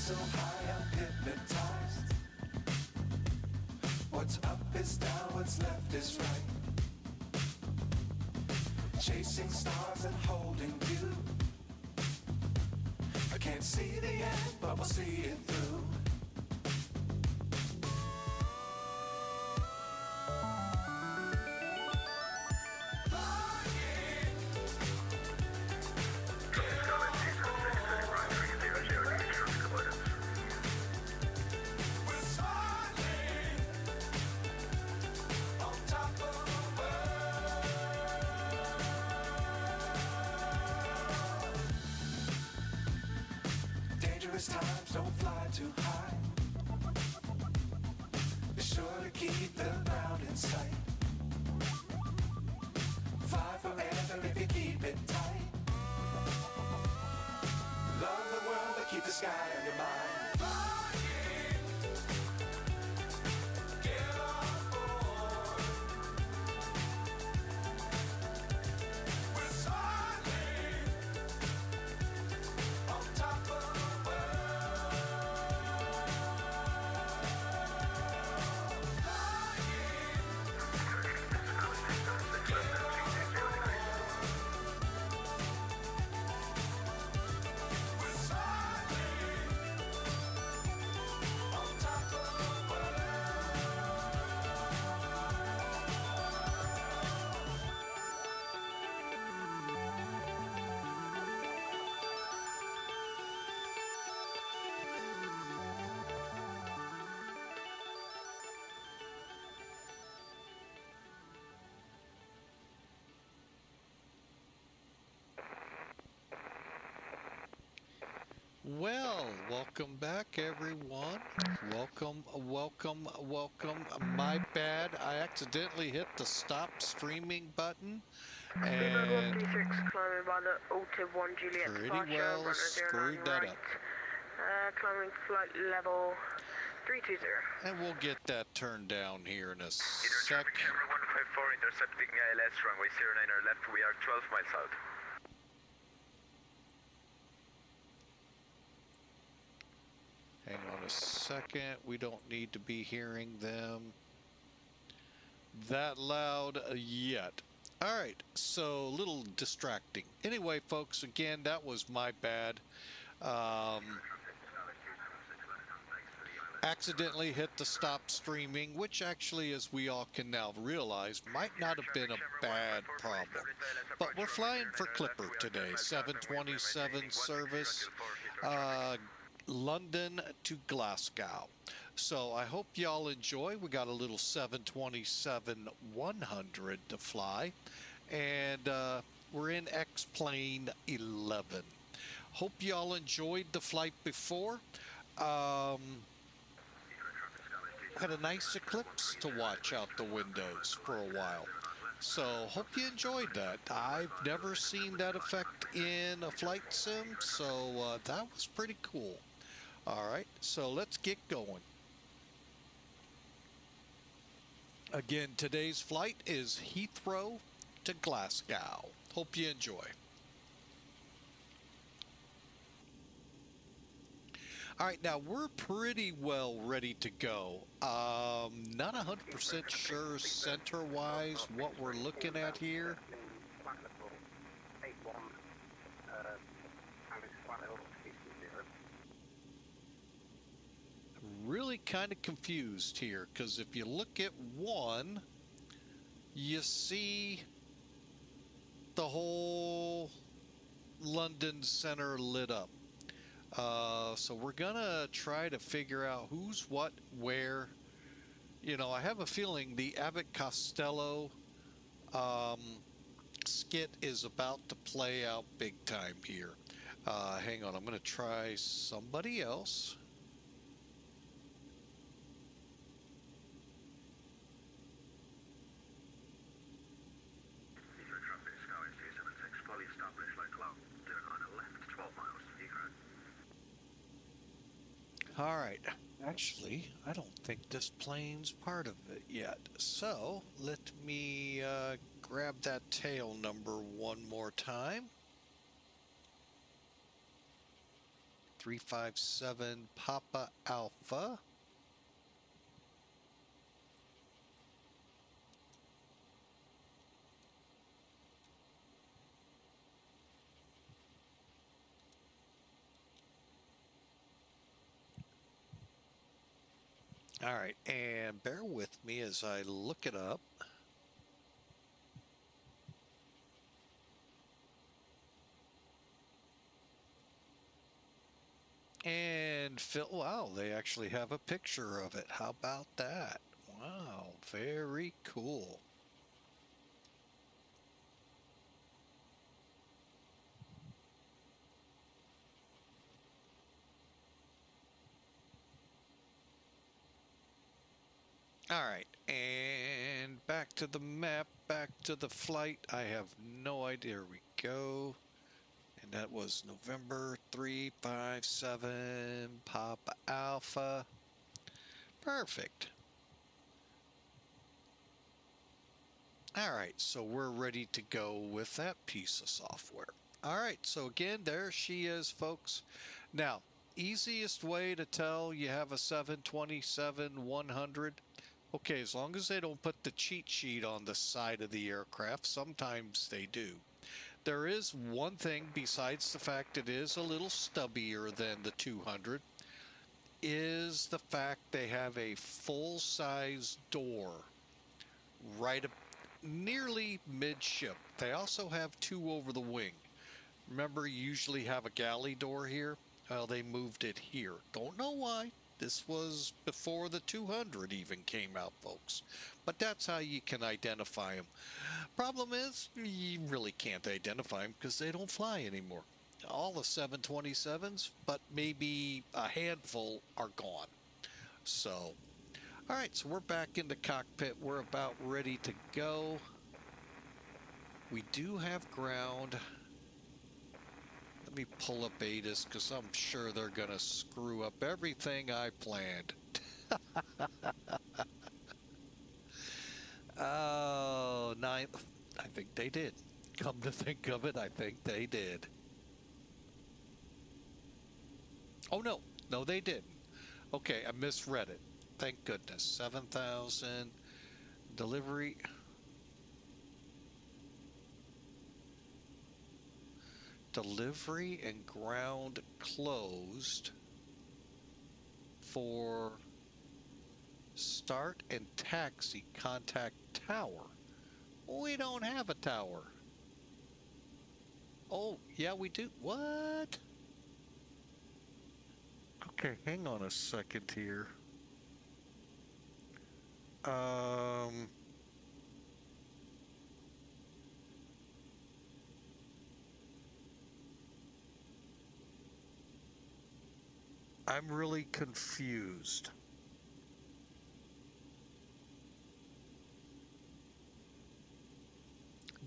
so high I'm hypnotized. What's up is down, what's left is right. Chasing stars and holding you. I can't see the end, but we'll see it through. Times don't fly too high. Be sure to keep the ground in sight. Fly forever if you keep it tight. Love the world, but keep the sky on your mind. Well, welcome back, everyone. Welcome. My bad. I accidentally hit the stop streaming button and pretty well screwed that up. Climbing flight level 320. And we'll get that turned down here in a sec. Camera 154 intercepting ILS runway 09er left. We are 12 miles out. Hang on a second. We don't need to be hearing them that loud yet. All right, so a little distracting. Anyway, folks, again, that was my bad. Accidentally hit the stop streaming, which actually, as we all can now realize, might not have been a bad problem. But we're flying for Clipper today, 727 service. London to Glasgow. So I hope y'all enjoy. We got a little 727-100 to fly, and we're in X-Plane 11. Hope y'all enjoyed the flight before. Had a nice eclipse to watch out the windows for a while. So hope you enjoyed that. I've never seen that effect in a flight sim, so that was pretty cool. All right, so let's get going. Again, today's flight is Heathrow to Glasgow. Hope you enjoy. All right, now we're pretty well ready to go. Not 100% sure center-wise what we're looking at here. Really kind of confused here, because if you look at one, you see the whole London center lit up. So we're gonna try to figure out who's what, where. You know, I have a feeling the Abbott Costello skit is about to play out big time here. Hang on, I'm gonna try somebody else. All right, actually, I don't think this plane's part of it yet. So let me grab that tail number one more time. 357 Papa Alpha. All right, and bear with me as I look it up. And Phil, wow, they actually have a picture of it. How about that? Wow, very cool. All right, and back to the map, back to the flight. I have no idea. Here we go. And that was November 357 Papa Alpha. Perfect. All right, so we're ready to go with that piece of software. All right, so again, there she is, folks. Now, easiest way to tell you have a 727-100. Okay, as long as they don't put the cheat sheet on the side of the aircraft, sometimes they do. There is one thing besides the fact it is a little stubbier than the 200, is the fact they have a full-size door right up nearly midship. They also have two over the wing. Remember, you usually have a galley door here? Well, they moved it here. Don't know why. This was before the 200 even came out, folks. But that's how you can identify them. Problem is, you really can't identify them because they don't fly anymore. All the 727s, but maybe a handful are gone. So, all right, so we're back in the cockpit. We're about ready to go. We do have ground. Let me pull up ATIS because I'm sure they're going to screw up everything I planned. Oh, ninth. I think they did. Come to think of it, I think they did. Oh, no. No, they didn't. Okay, I misread it. Thank goodness. 7,000 delivery. Delivery and ground closed for start and taxi contact tower. We don't have a tower. Oh, yeah, we do. What? Okay, hang on a second here. I'm really confused.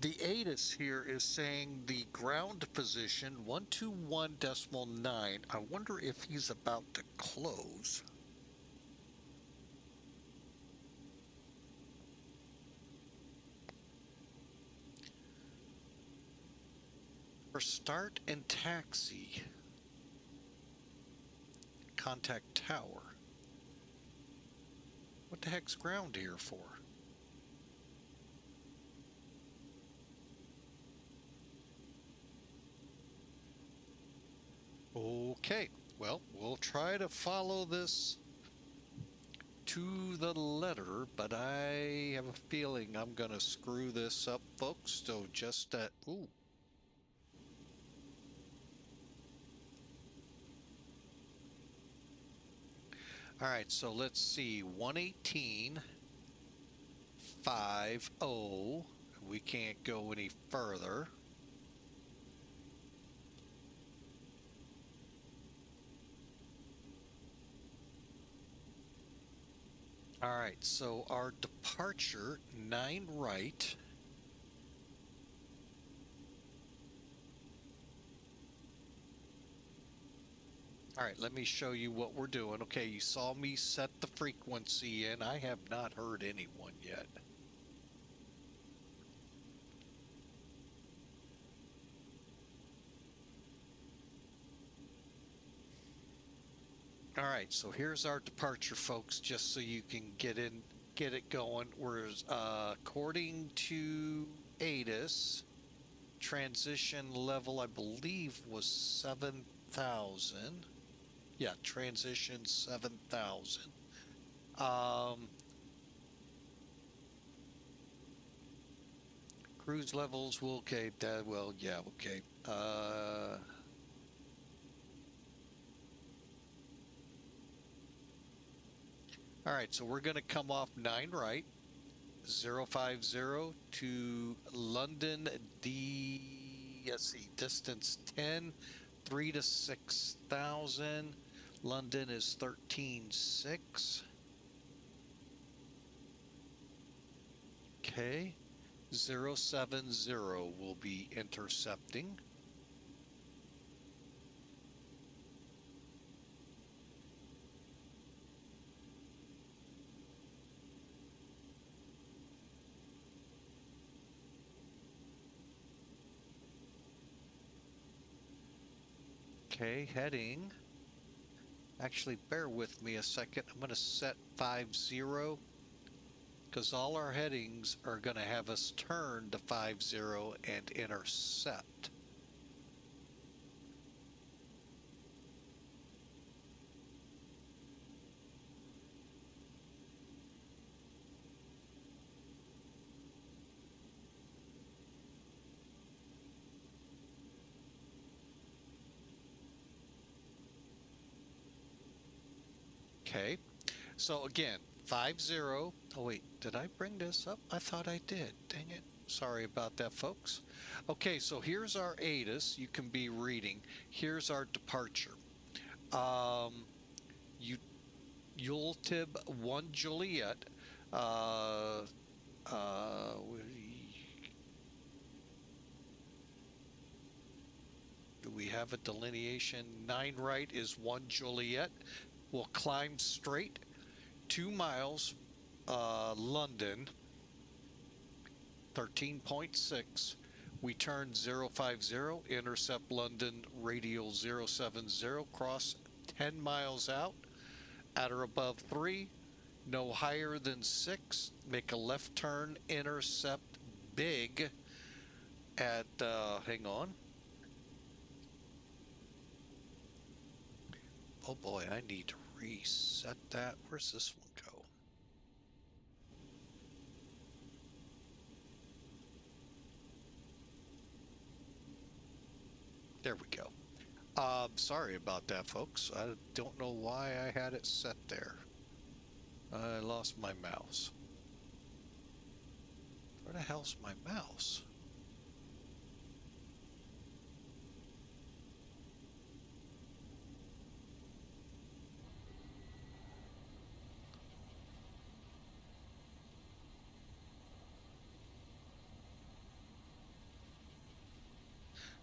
The ATIS here is saying the ground position 121.9. I wonder if he's about to close. For start and taxi, contact tower. What the heck's ground here for? Okay, well, we'll try to follow this to the letter, but I have a feeling I'm gonna screw this up, folks. So just ooh. All right, so let's see, 118.50. We can't go any further. All right, so our departure, 9 right. All right, let me show you what we're doing. Okay, you saw me set the frequency in. I have not heard anyone yet. All right, so here's our departure, folks, just so you can get it going. We're according to ATIS, transition level, I believe, was 7,000. Yeah, transition 7,000. Cruise levels, well, okay, well, yeah, okay. All right, so we're going to come off 9 right, 050 to London, let's see, distance 10, 3 to 6,000. London is 13.6. Okay, 070 will be intercepting. Okay, heading. Actually, bear with me a second. I'm going to set 50 because all our headings are going to have us turn to 50 and intercept. Okay, so again, 50. Oh wait, did I bring this up? I thought I did. Dang it. Sorry about that, folks. Okay, so here's our ATIS. You can be reading. Here's our departure. ULTIB 1 Juliet. Do we have a delineation? 9 right is 1 Juliet. We'll climb straight 2 miles, London, 13.6. We turn 050, intercept London radial 070, cross 10 miles out, at or above 3, no higher than 6, make a left turn, intercept big at, hang on. Oh boy, I need to reset that. Where's this one go? There we go. Sorry about that, folks. I don't know why I had it set there. I lost my mouse. Where the hell's my mouse?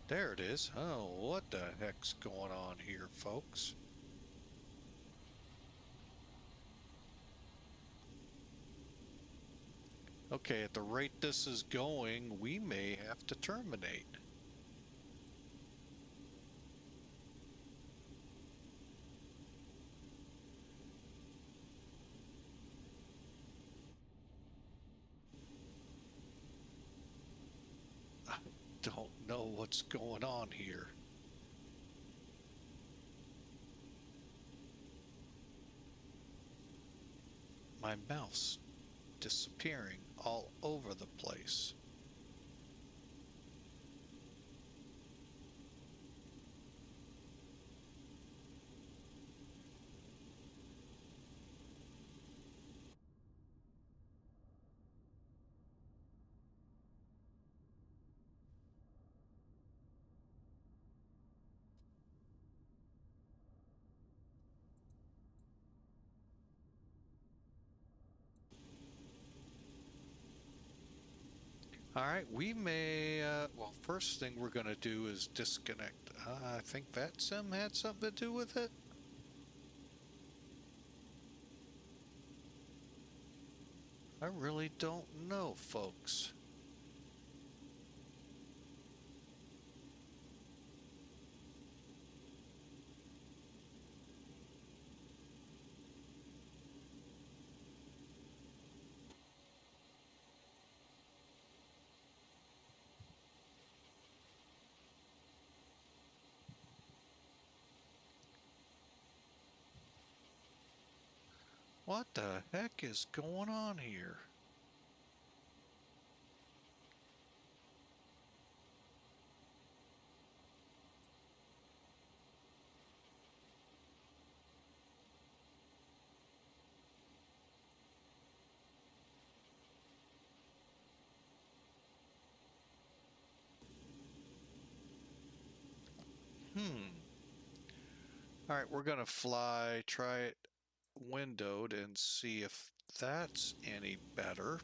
There it is. Oh, what the heck's going on here, folks? Okay, at the rate this is going, we may have to terminate. I don't know what's going on here. My mouse disappearing all over the place. All right, we may, well, first thing we're going to do is disconnect. I think FlyJSim had something to do with it. I really don't know, folks. What the heck is going on here? All right, we're gonna try it windowed and see if that's any better.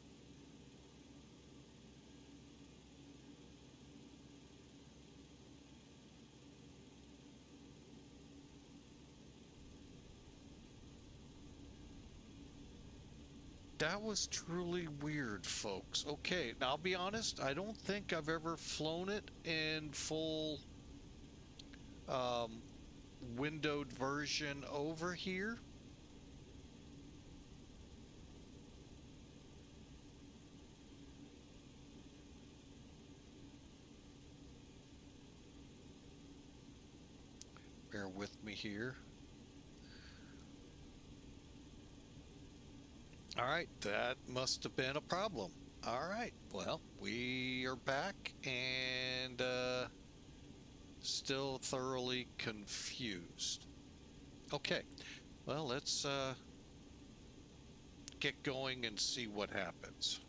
That was truly weird, folks. Okay, now I'll be honest, I don't think I've ever flown it in full windowed version over here. Bear with me here. All right, that must have been a problem. All right, well, we are back and still thoroughly confused. Okay, well, let's get going and see what happens.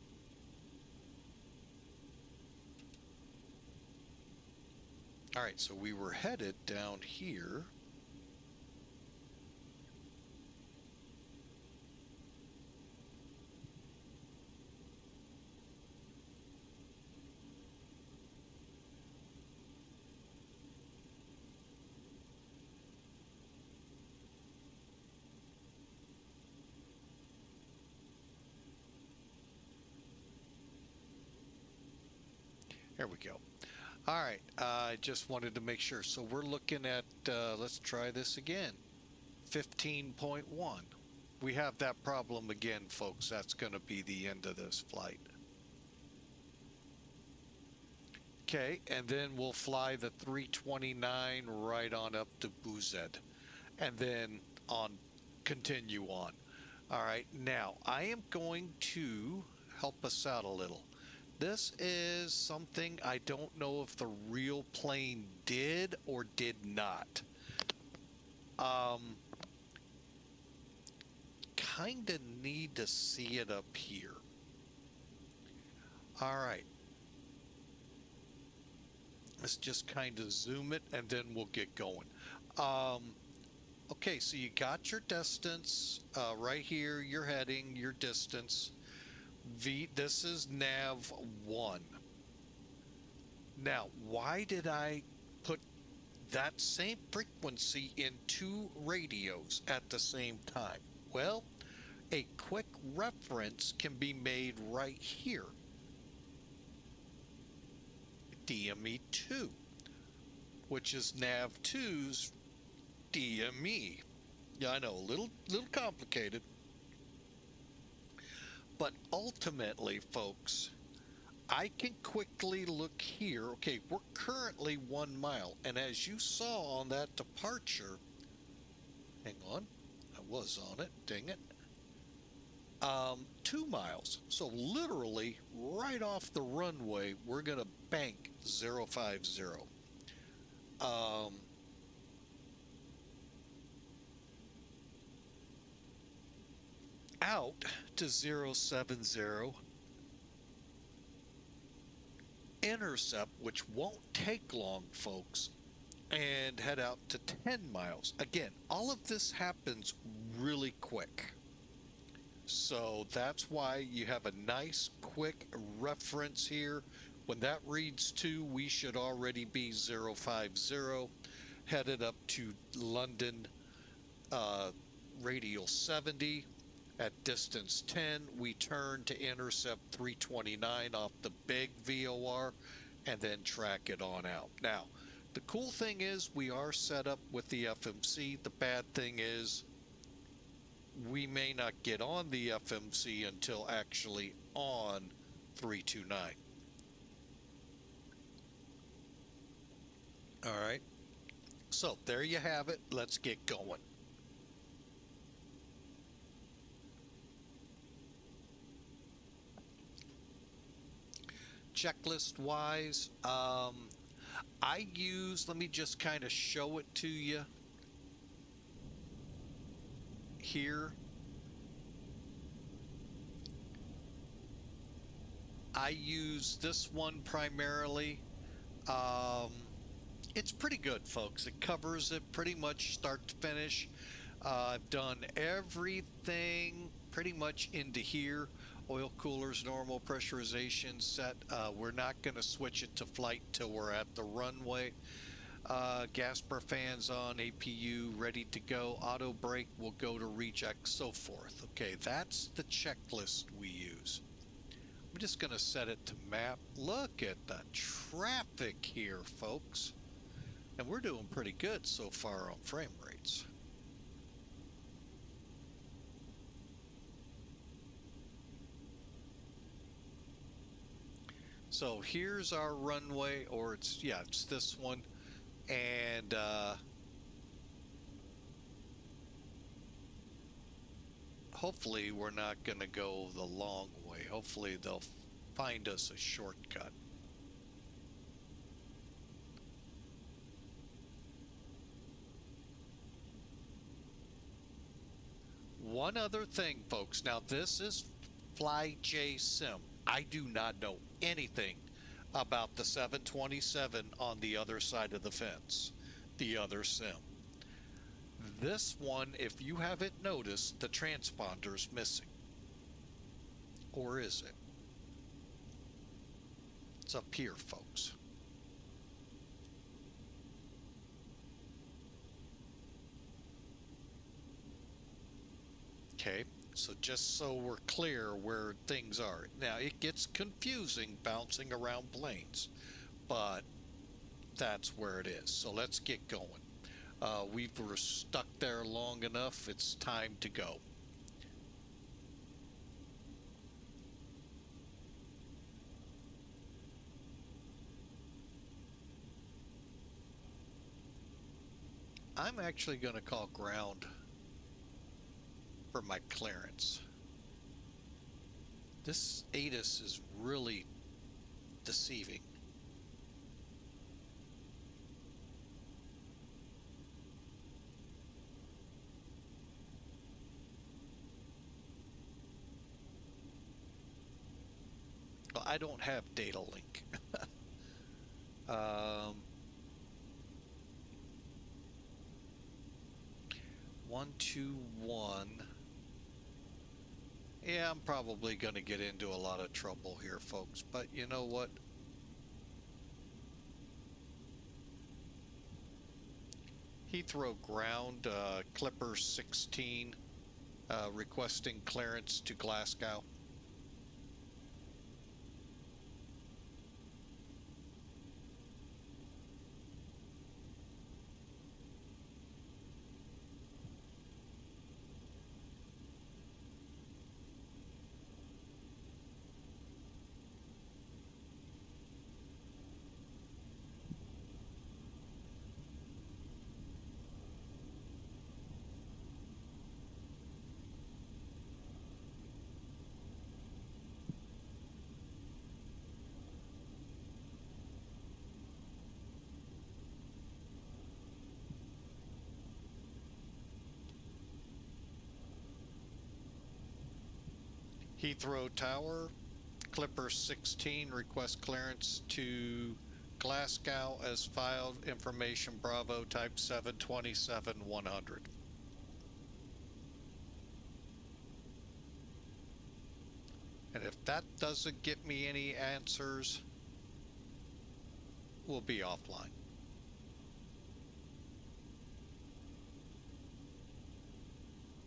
All right, so we were headed down here. There we go. All right, I just wanted to make sure. So we're looking at, let's try this again, 15.1. We have that problem again, folks. That's going to be the end of this flight. Okay, and then we'll fly the 329 right on up to Buzet, and then continue on. All right, now I am going to help us out a little. This is something I don't know if the real plane did or did not. Kind of need to see it up here. All right. Let's just kind of zoom it and then we'll get going. Okay, so you got your distance right here, your heading, your distance. This is nav 1. Now, why did I put that same frequency in two radios at the same time? Well, a quick reference can be made right here. DME2, which is nav 2's DME. Yeah, I know, a little complicated. But ultimately, folks, I can quickly look here. Okay, we're currently 1 mile. And as you saw on that departure, hang on, I was on it, dang it. 2 miles. So literally right off the runway, we're going to bank 050. Out to 070, intercept, which won't take long, folks, and head out to 10 miles. Again, all of this happens really quick. So that's why you have a nice quick reference here. When that reads 2, we should already be 050, headed up to London, radial 70. At distance 10, we turn to intercept 329 off the big VOR and then track it on out. Now, the cool thing is we are set up with the FMC. The bad thing is we may not get on the FMC until actually on 329. All right. So there you have it. Let's get going. checklist wise, I use, let me just kind of show it to you here. I use this one primarily. It's pretty good, folks. It covers it pretty much start to finish. I've done everything pretty much into here. Oil coolers, normal pressurization set. We're not going to switch it to flight till we're at the runway. Gasper fans on, APU ready to go. Auto brake will go to reject, so forth. Okay, that's the checklist we use. I'm just going to set it to map. Look at the traffic here, folks. And we're doing pretty good so far on frame rates. So here's our runway, or it's this one. And hopefully we're not going to go the long way. Hopefully they'll find us a shortcut. One other thing, folks. Now, this is FlyJSim. I do not know anything about the 727 on the other side of the fence, the other sim. This one, if you haven't noticed, the transponder's missing. Or is it? It's up here, folks. Okay, so just so we're clear where things are. Now, it gets confusing bouncing around planes, but that's where it is. So let's get going. We were stuck there long enough. It's time to go. I'm actually going to call ground for my clearance. This ATIS is really deceiving. Well, I don't have data link. 121. Yeah, I'm probably going to get into a lot of trouble here, folks, but you know what? Heathrow ground, Clipper 16, requesting clearance to Glasgow. Heathrow Tower, Clipper 16, request clearance to Glasgow as filed, information Bravo type 727-100. And if that doesn't get me any answers, we'll be offline.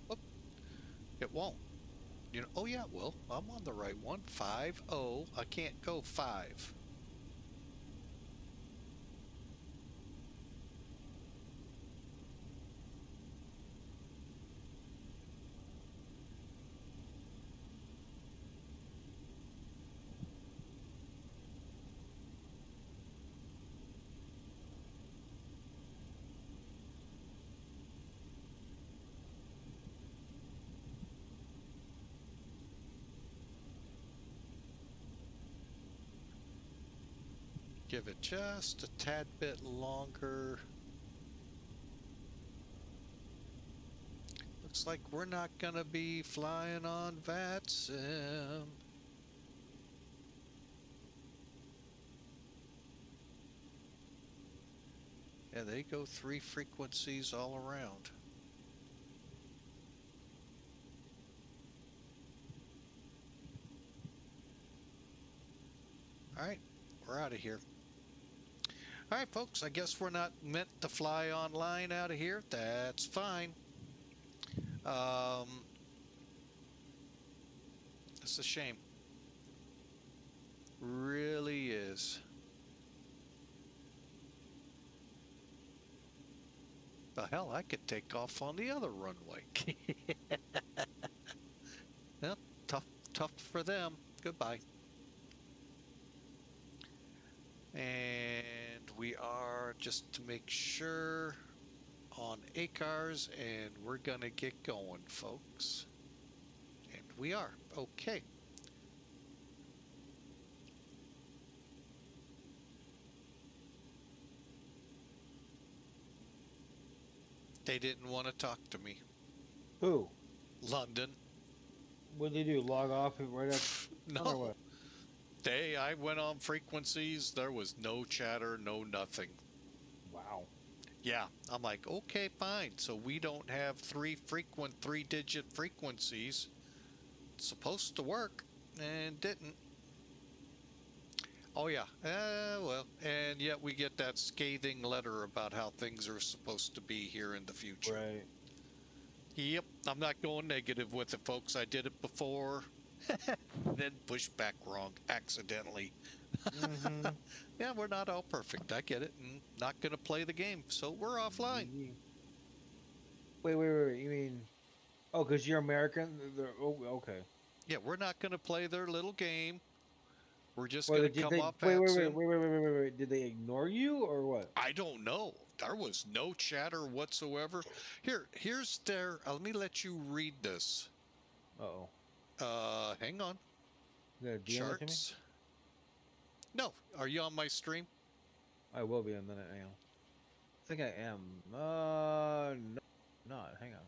Oh, it won't. You know, oh yeah, well, I'm on the right one. 5-0. I can't go 5. Give it just a tad bit longer. Looks like we're not gonna be flying on FlyJSim. Yeah, they go 3 frequencies all around. All right, we're out of here. All right, folks, I guess we're not meant to fly online out of here. That's fine. It's a shame. Really is. The hell, I could take off on the other runway. Well, tough for them. Goodbye. And we are, just to make sure, on ACARS, and we're gonna get going, folks. And we are. Okay. They didn't want to talk to me. Who? London. What did they do? Log off right up? No. Or what? I went on frequencies. There was no chatter, no nothing. Wow. Yeah. I'm like, okay, fine. So we don't have 3-digit frequencies. It's supposed to work and didn't. Oh yeah. Well, and yet we get that scathing letter about how things are supposed to be here in the future. Right. Yep. I'm not going negative with it, folks. I did it before. Then pushed back wrong accidentally. Mm-hmm. Yeah, we're not all perfect. I get it. And not going to play the game. So we're offline. Wait. You mean? Oh, because you're American? Oh, okay. Yeah, we're not going to play their little game. We're just Well, going to come off wait. FlyJSim. Did they ignore you or what? I don't know. There was no chatter whatsoever. Here's their. Let me let you read this. Uh-oh. Hang on. You gotta DM it to me? Charts. No. Are you on my stream? I will be in a minute. Hang on. I think I am. No, not. Hang on.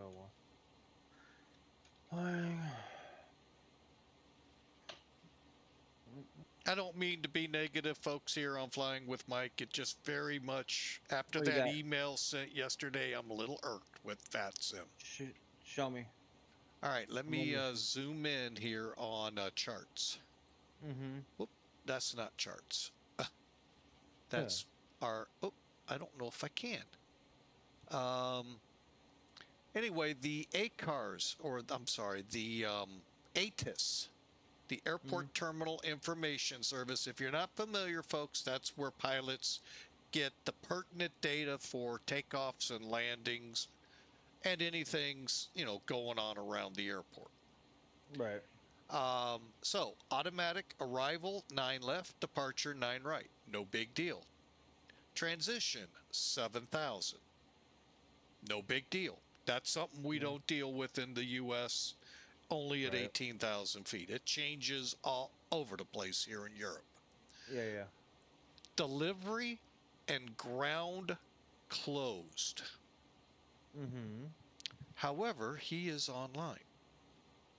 FL1. I don't mean to be negative, folks, here on Flying with Mike. It just very much, after What do you that got? email sent yesterday, I'm a little irked with FlyJSim. Show me. All right, let I'm me on zoom in here on charts. Mm-hmm. Whoop, that's not charts. That's our, oh, I don't know if I can. Anyway, the ACARS, or I'm sorry, the ATIS, the Airport Terminal Information Service. If you're not familiar, folks, that's where pilots get the pertinent data for takeoffs and landings and anything's, going on around the airport. Right. So, automatic arrival, 9 left, departure, 9 right. No big deal. Transition, 7,000. No big deal. That's something we don't deal with in the U.S., only at 18,000 feet. It changes all over the place here in Europe. Yeah. Delivery and ground closed. Mm-hmm. However, he is online.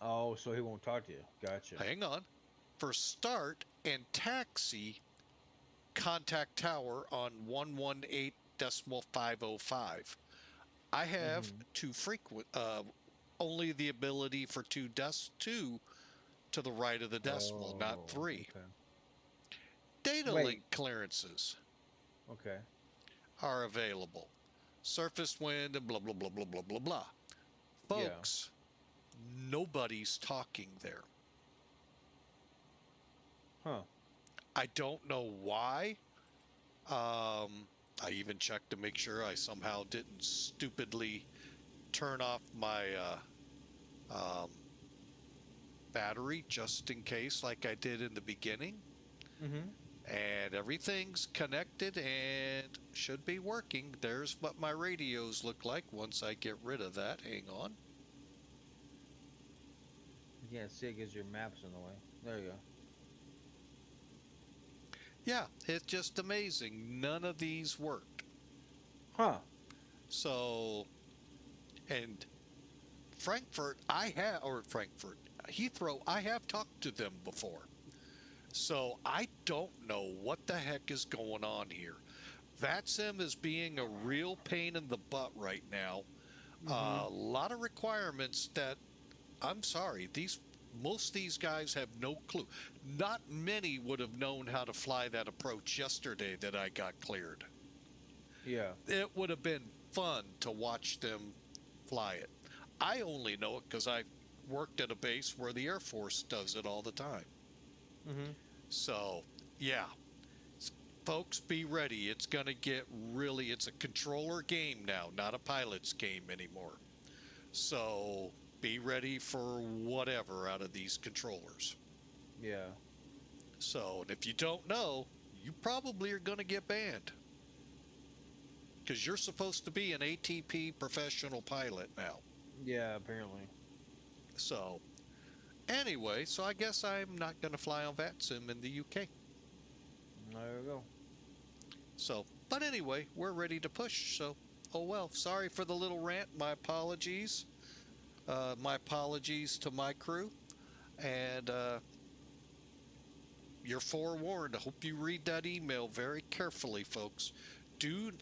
Oh, so he won't talk to you. Gotcha. Hang on. For start and taxi, contact tower on 118.505. I have only the ability for 2 to the right of the decimal, not 3. Okay. Data link clearances are available. Surface wind and blah, blah, blah, blah, blah, blah, blah. Folks, nobody's talking there. Huh. I don't know why. I even checked to make sure I somehow didn't stupidly turn off my battery just in case, like I did in the beginning. And everything's connected and should be working. There's what my radios look like once I get rid of that. Hang on. You can't see it because your map's in the way. There you go. Yeah, it's just amazing. None of these worked. Huh. So, and Heathrow, I have talked to them before. So I don't know what the heck is going on here. VATSIM is being a real pain in the butt right now. Mm-hmm. A lot of requirements that, I'm sorry, most of these guys have no clue. Not many would have known how to fly that approach yesterday that I got cleared. Yeah. It would have been fun to watch them fly it. I only know it because I worked at a base where the Air Force does it all the time. Mm-hmm. So, yeah, folks, be ready. It's going to get it's a controller game now, not a pilot's game anymore. So, be ready for whatever out of these controllers. Yeah. So, and if you don't know, you probably are going to get banned. Because you're supposed to be an ATP professional pilot now. Yeah. Apparently. So, anyway, so I guess I'm not going to fly on VATSIM in the UK. There you go. So, but anyway, we're ready to push. So, oh well, sorry for the little rant. My apologies. My apologies to my crew. And you're forewarned. I hope you read that email very carefully, folks.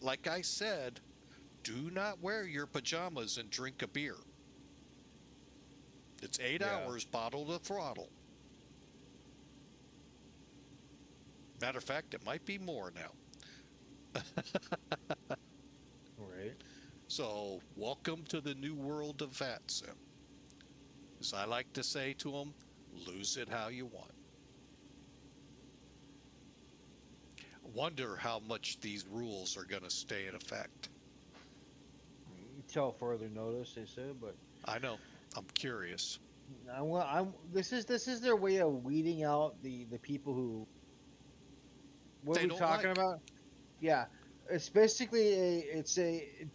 Like I said, do not wear your pajamas and drink a beer. It's 8 hours bottle to throttle. Matter of fact, it might be more now. Right. So, welcome to the new world of VATSIM. As I like to say to them, lose it how you want. Wonder how much these rules are going to stay in effect. Until further notice, they said, but I know. I'm curious. This is their way of weeding out the people who. What They are we don't talking like. about? Yeah, it's basically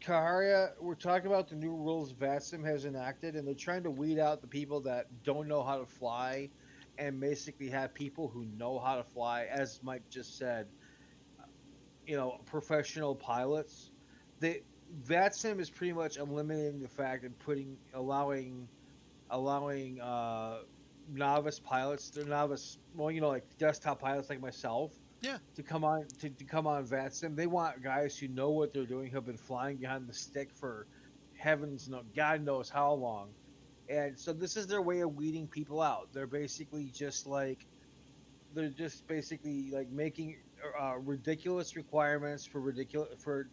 Kaharia. We're talking about the new rules VATSIM has enacted, and they're trying to weed out the people that don't know how to fly, and basically have people who know how to fly, as Mike just said. Professional pilots. The VATSIM is pretty much eliminating the fact and allowing novice pilots, they're novice, well, like desktop pilots like myself, Yeah. to come on VATSIM. They want guys who know what they're doing, who have been flying behind the stick for heavens, no, God knows how long. And so this is their way of weeding people out. They're just basically like making ridiculous requirements for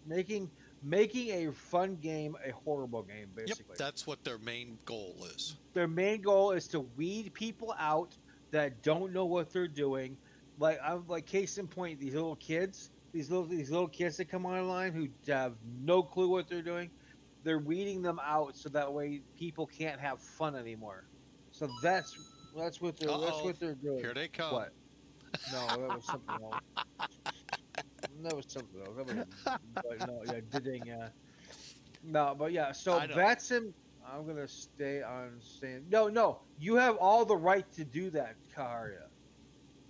making a fun game a horrible game, Yep. basically. That's what their main goal is. Their main goal is to weed people out that don't know what they're doing. I'm like case in point, these little kids, these little kids that come online who have no clue what they're doing. They're weeding them out so that way people can't have fun anymore. So that's Uh-oh. what they're doing. Here they come. What? No, that was something else. That was something else. But no, yeah, didn't. No, but yeah. So I know. VATSIM, I'm gonna stay on saying no, no. You have all the right to do that, Kaharia.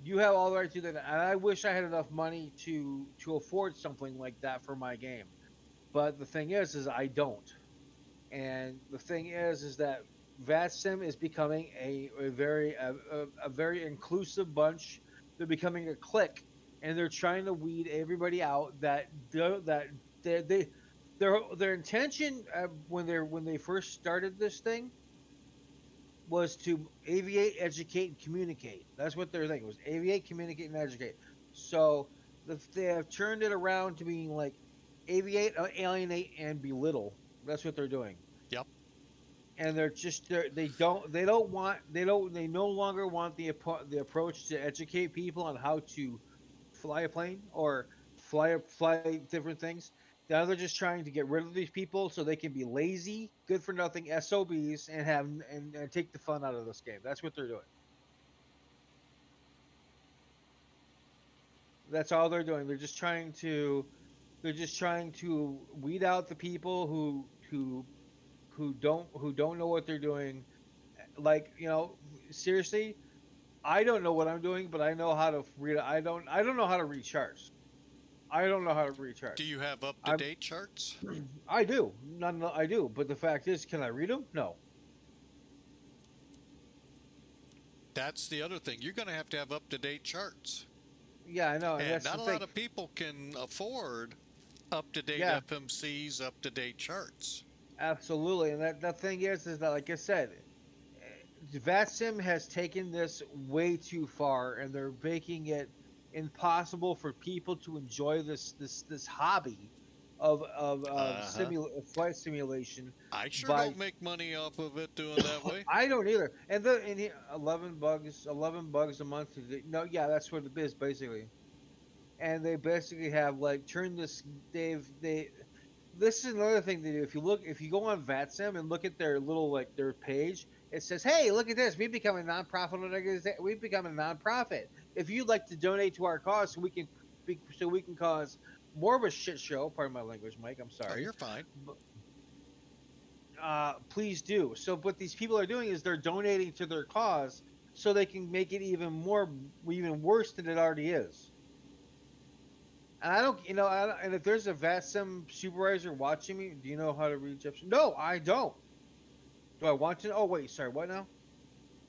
You have all the right to do that, and I wish I had enough money to afford something like that for my game. But the thing is I don't. And the thing is that VATSIM is becoming a very inclusive bunch. They're becoming a clique, and they're trying to weed everybody out they their intention when they first started this thing was to aviate, educate, and communicate. That's what their thing was: aviate, communicate, and educate. So they have turned it around to being like aviate, alienate, and belittle. That's what they're doing. Yep. And they no longer want the approach to educate people on how to fly a plane or fly different things. Now they're just trying to get rid of these people so they can be lazy, good for nothing SOBs and take the fun out of this game. That's what they're doing. That's all they're doing. They're just trying to weed out the people who don't know what they're doing. Like, seriously, I don't know what I'm doing, but I know how to read. I don't know how to read charts. I don't know how to read Do charts. you have up to I'm date charts? I do. No, I do. But the fact is, can I read them? No. That's the other thing. You're going to have up to date charts. Yeah, I know, and And that's the not a thing. lot of people can afford up to date Yeah, FMCs, up to date charts. absolutely. And that the thing is that like I said, VATSIM has taken this way too far, and they're making it impossible for people to enjoy this hobby Uh-huh. of flight simulation I sure by don't make money off of it doing that way. I don't either. And the and he, 11 bucks a month. No, yeah, that's what it is basically. And they basically have like turned this. They. This is another thing they do. If you go on VATSIM and look at their little like their page, it says, "Hey, look at this. We've become a nonprofit organization. We've become a nonprofit. If you'd like to donate to our cause, so we can cause more of a shit show. Pardon my language, Mike. I'm Oh, sorry. you're fine. Please do. So what these people are doing is they're donating to their cause so they can make it even worse than it already is. And I don't, and if there's a VATSIM supervisor watching me, do you know how to read Egyptian? No, I don't. Do I want to? Oh, wait, sorry, what now?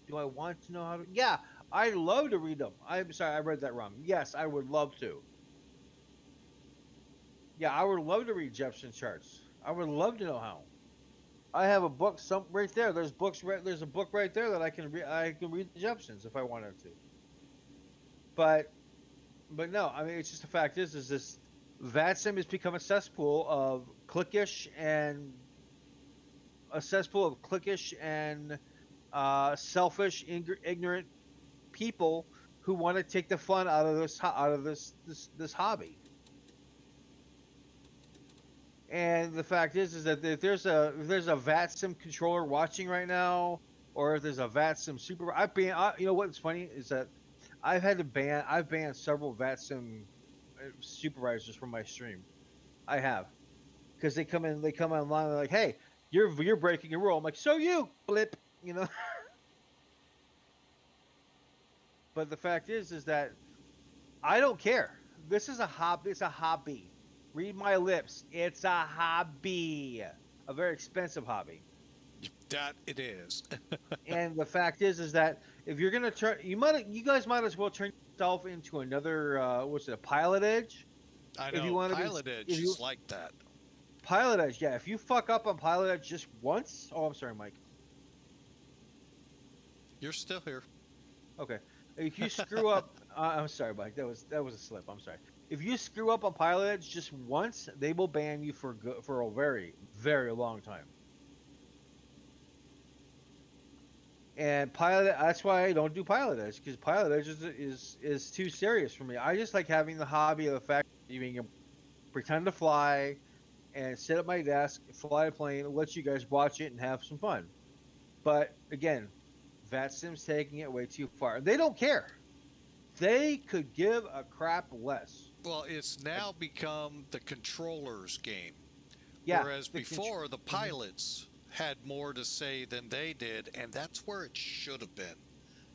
Do I want to know how to? Yeah, I'd love to read them. I'm sorry, I read that wrong. Yes, I would love to. Yeah, I would love to read Egyptian charts. I would love to know how. I have a book some right there. There's a book right there that I can read. I can read the Egyptians if I wanted to. But no, I mean it's just the fact is this VATSIM has become a cesspool of cliquish and selfish, ignorant people who want to take the fun out of this hobby. And the fact is that if there's a VATSIM controller watching right now, or if there's a VATSIM super, you know what's funny is that I've banned several VATSIM supervisors from my stream. I have because they come online and they're like, hey, you're breaking a rule. I'm like, so you blip, you know. But the fact is that I don't care. This is a hobby. It's a hobby. Read my lips. It's a hobby, a very expensive hobby. That it is. And the fact is that if you're gonna turn, you guys might as well turn yourself into another, what's it, a pilot edge? I If you know. want to be, Pilot Edge if you is like that. pilot edge, yeah. If you fuck up on pilot edge just once, oh, I'm sorry, Mike. You're still here. Okay, if you screw up, I'm sorry, Mike. That was a slip. I'm sorry. If you screw up on pilot edge just once, they will ban you for a very very long time. And pilot, that's why I don't do pilot edge because pilot edge is too serious for me. I just like having the hobby of the fact that you can pretend to fly and sit at my desk, fly a plane, let you guys watch it and have some fun. But again, VATSIM's taking it way too far. They don't care. They could give a crap less. Well, it's Like, now become the controller's game. yeah, Whereas before, the Mhm. pilots had more to say than they did, and that's where it should have been.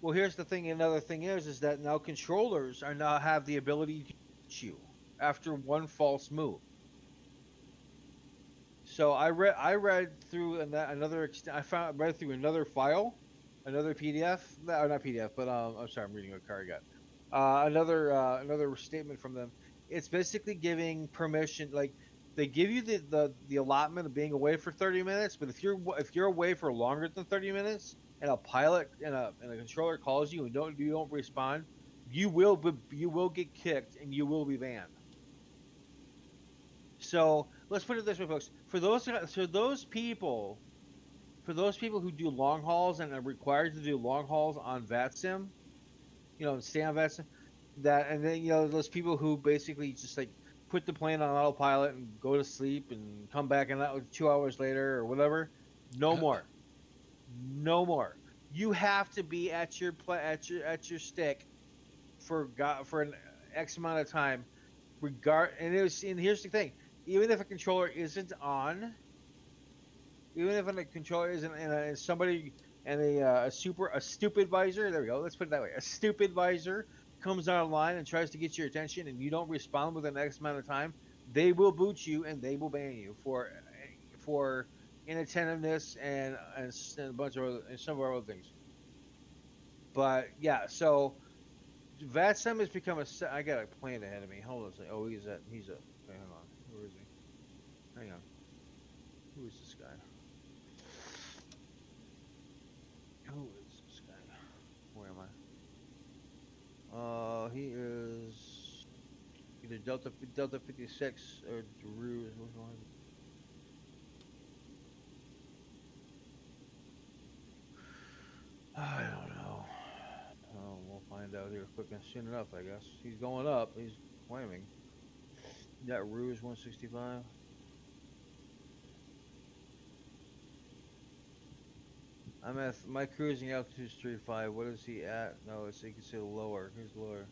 Well, here's the thing. Another thing is that now controllers are now have the ability to hit you after one false move. So I read through read through another file, another PDF, no, not PDF, but I'm sorry, I'm reading a card I got. Another statement from them. It's basically giving permission, like they give you the allotment of being away for 30 minutes, but if you're away for longer than 30 minutes and a pilot and a controller calls you and you don't respond, you will get kicked and you will be banned. So let's put it this way, folks. For those people who do long hauls and are required to do long hauls on VATSIM, and stay on VATSIM, and then those people who basically just like put the plane on autopilot and go to sleep and come back and 2 hours later or whatever. No more, no more. You have to be at your stick for an X amount of time, and here's the thing: even if a controller isn't on, even if a controller isn't, and somebody and a stupid visor. There we go. Let's put it that way. A stupid visor comes online and tries to get your attention, and you don't respond within the X amount of time, they will boot you and they will ban you for inattentiveness and a bunch of and some of our other things. But yeah, so VATSIM has become I got a plan ahead of me. Hold on a second. Oh, he's a. Okay, hang on. Where is he? Hang on. Who is this guy? Who is this guy? Where am I? He is either Delta 56 or Drew. Which one is it? I don't know. Oh, we'll find out here quick and soon enough, I guess. He's going up. He's climbing. That Rouge 165. I'm at my cruising altitude is 35. What is he at? No, it's you can say lower. Here's lower.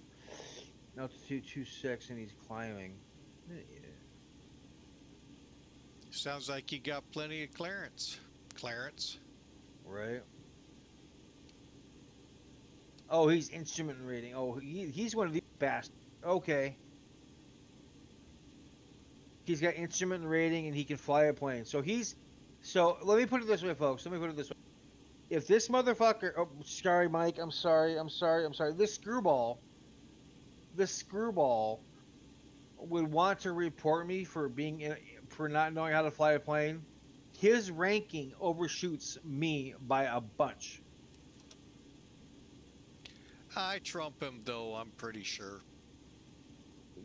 Altitude 26 and he's climbing. Sounds like you got plenty of clearance. Clarence. Right. Oh, he's instrument rating. Oh, he's one of these bastards. Okay. He's got instrument rating and he can fly a plane. So let me put it this way, folks. Let me put it this way. If this motherfucker, oh, sorry, Mike. I'm sorry. This screwball would want to report me for for not knowing how to fly a plane. His ranking overshoots me by a bunch. I trump him, though, I'm pretty sure.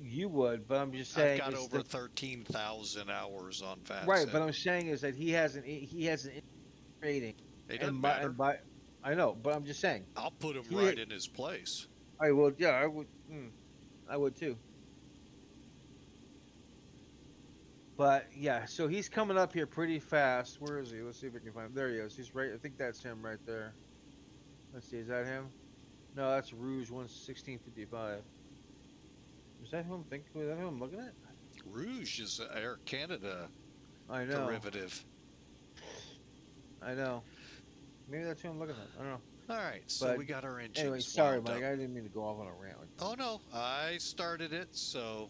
You would, but I'm just saying. I've got over 13,000 hours on VATSIM. Right, but I'm saying is that he has an rating. It doesn't matter. I know, but I'm just saying. I'll put him right in his place. I would, yeah, I would. I would too. But yeah, so he's coming up here pretty fast. Where is he? Let's see if we can find him. There he is. He's right. I think that's him right there. Let's see. Is that him? No, that's Rouge 11655. Is that who I'm thinking? Is that who I'm looking at? Rouge is an Air Canada I know. derivative. I know. Maybe that's who I'm looking at. I don't know. All right, so we got our engines. Anyway, sorry, wound Mike. up. I didn't mean to go off on a rant. Oh no, I started it, so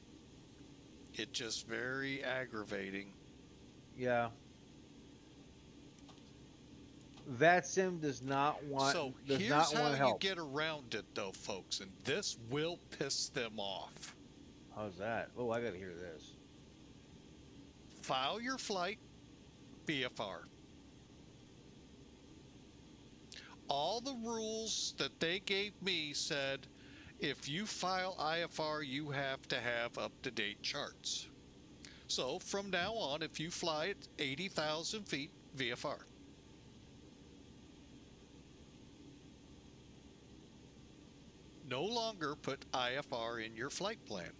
it's just very aggravating. Yeah. VATSIM does not want. So does here's not how want you help. get around it, though, folks, and this will piss them off. How's that? Oh, I gotta hear this. File your flight, VFR. All the rules that they gave me said if you file IFR, you have to have up-to-date charts. So from now on, if you fly at 80,000 feet, VFR. No longer put IFR in your flight plan.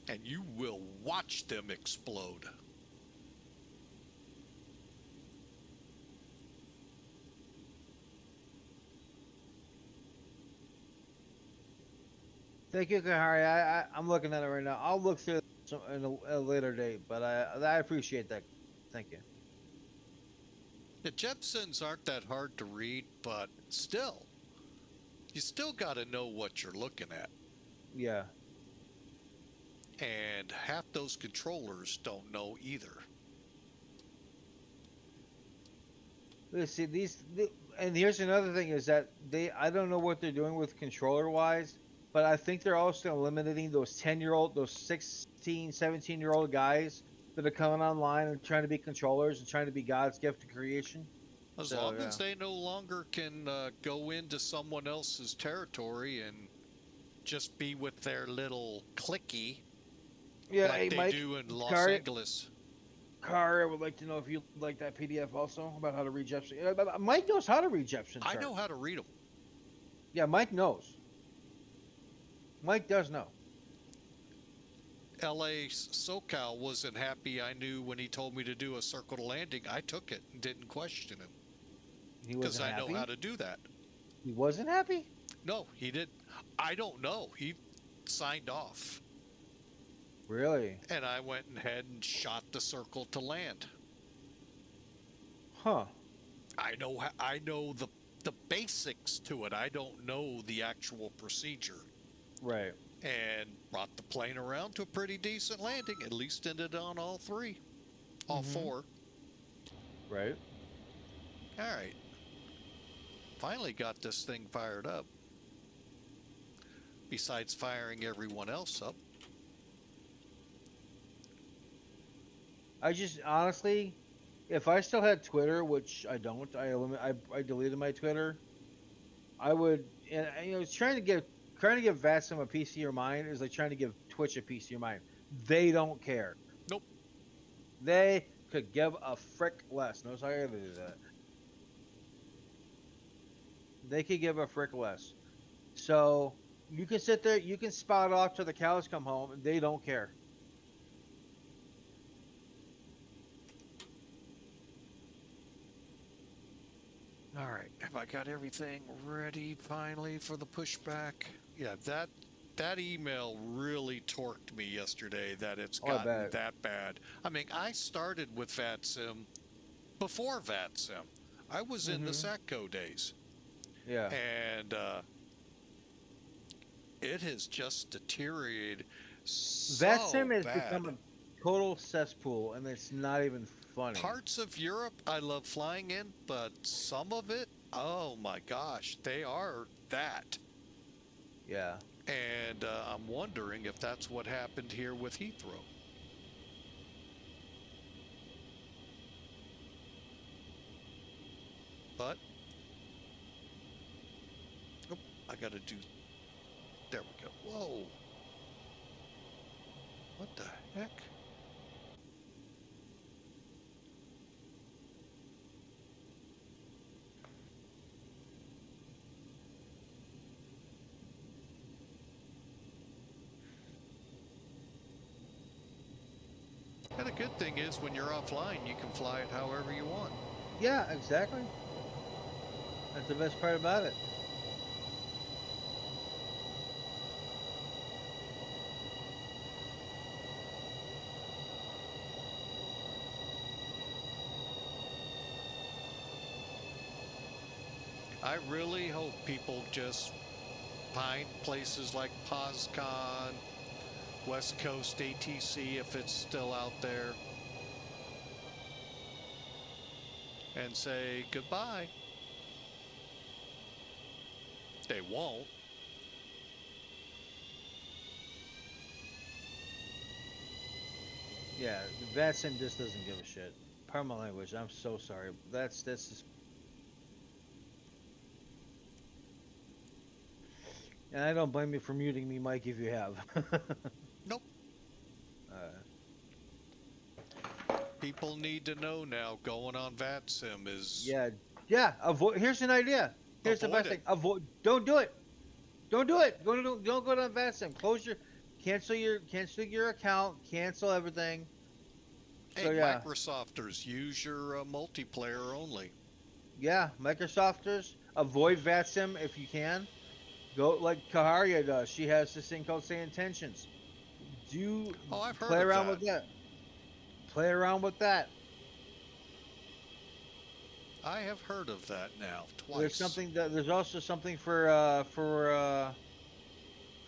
And you will watch them explode. Thank you, Kahari. I'm looking at it right now. I'll look through it in a later date, but I appreciate that. Thank you. The Jetsons aren't that hard to read, but still, you still got to know what you're looking at. Yeah. And half those controllers don't know either. Let's see and here's another thing is that I don't know what they're doing with controller wise, but I think they're also eliminating those 10-year-old, those 16, 17-year-old guys that are coming online and trying to be controllers and trying to be God's gift to creation. As long as they no longer can go into someone else's territory and just be with their little cliquey, yeah, like hey, they Mike, do in Los Angeles. Car, I would like to know if you like that PDF also about how to read Jepson. Mike knows how to read Jepson charts. I know how to read them. Yeah, Mike knows. Mike does know. LA SoCal wasn't happy. I knew when he told me to do a circle to landing, I took it and didn't question him. He wasn't happy? Because I know how to do that. He wasn't happy? No, he didn't. I don't know. He signed off. Really? And I went ahead and shot the circle to land. Huh. I know the basics to it. I don't know the actual procedure. Right. And brought the plane around to a pretty decent landing. At least ended on all three, all four. Right. All right. Finally got this thing fired up. Besides firing everyone else up. I just honestly, if I still had Twitter, which I don't, I deleted my Twitter. I would, and it's trying to give VATSIM a piece of your mind is like trying to give Twitch a piece of your mind. They don't care. Nope. They could give a frick less. Notice I gotta do that. They could give a frick less. So you can sit there, you can spout off till the cows come home, and they don't care. All right. Have I got everything ready finally for the pushback? Yeah, that email really torqued me yesterday that it's gotten that bad. I mean, I started with VATSIM before VATSIM. I was in the SATCO days. Yeah. And it has just deteriorated so VATSIM has bad. become a total cesspool, and it's not even funny. Parts of Europe I love flying in, but some of it, oh my gosh, they are that. Yeah. And I'm wondering if that's what happened here with Heathrow. But, oh, I gotta do, there we go. Whoa. What the heck? And the good thing is when you're offline, you can fly it however you want. Yeah, exactly. That's the best part about it. I really hope people just find places like POSCON, West Coast ATC if it's still out there, and say goodbye. They won't. Yeah, VATSIM just doesn't give a shit. Pardon my language. I'm so sorry. That's just. And I don't blame you for muting me, Mike, if you have. Nope. People need to know now going on VATSIM is... Yeah. Avoid. Here's an idea. Here's the best thing. Avoid. Don't do it. Don't do it. Don't go to VATSIM. Cancel your account. Cancel everything. Hey, so, yeah. Microsofters, use your multiplayer only. Yeah, Microsofters. Avoid VATSIM if you can. Go like Kaharia does. She has this thing called Say Intentions. I've heard play of around that. with that. Play around with that. I have heard of that now twice. There's also something for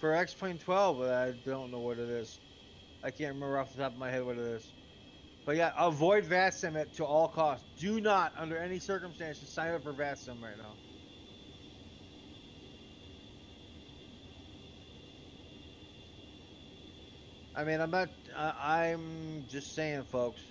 X-Plane 12, but I don't know what it is. I can't remember off the top of my head what it is. But yeah, avoid VATSIM to all costs. Do not, under any circumstances, sign up for VATSIM right now. I mean, I'm just saying, folks.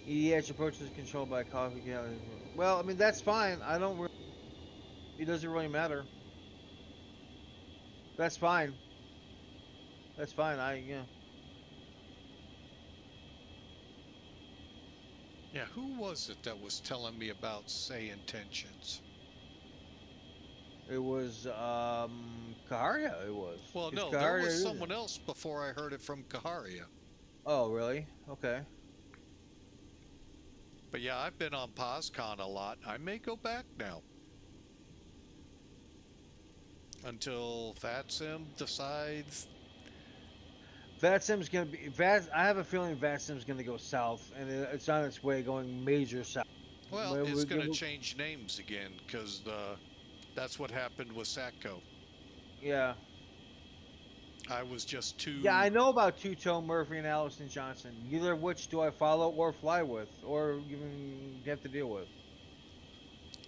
EDH approach is controlled by coffee. Well, I mean, that's fine. It doesn't really matter. That's fine. That's fine. Yeah, who was it that was telling me about Say Intentions? It was Kaharia. It was. Well, no, there was someone else before I heard it from Kaharia. Oh, really? Okay. But yeah, I've been on PosCon a lot. I may go back now until FatSim decides. VatSim's gonna be Vat. I have a feeling VatSim's gonna go south, and it's on its way going major south. Well, it's going to change names again because that's what happened with Satco. Yeah. I was just too. Yeah, I know about Two Tone Murphy and Allison Johnson. Neither of which do I follow or fly with, or even have to deal with.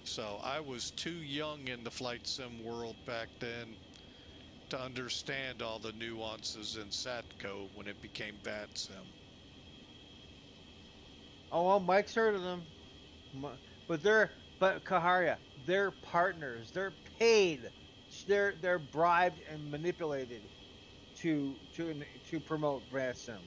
So I was too young in the flight sim world back then to understand all the nuances in Satco when it became VatSim. Oh well, Mike's heard of them, but Kaharia, they're partners. They're paid. They're bribed and manipulated to promote VatSim.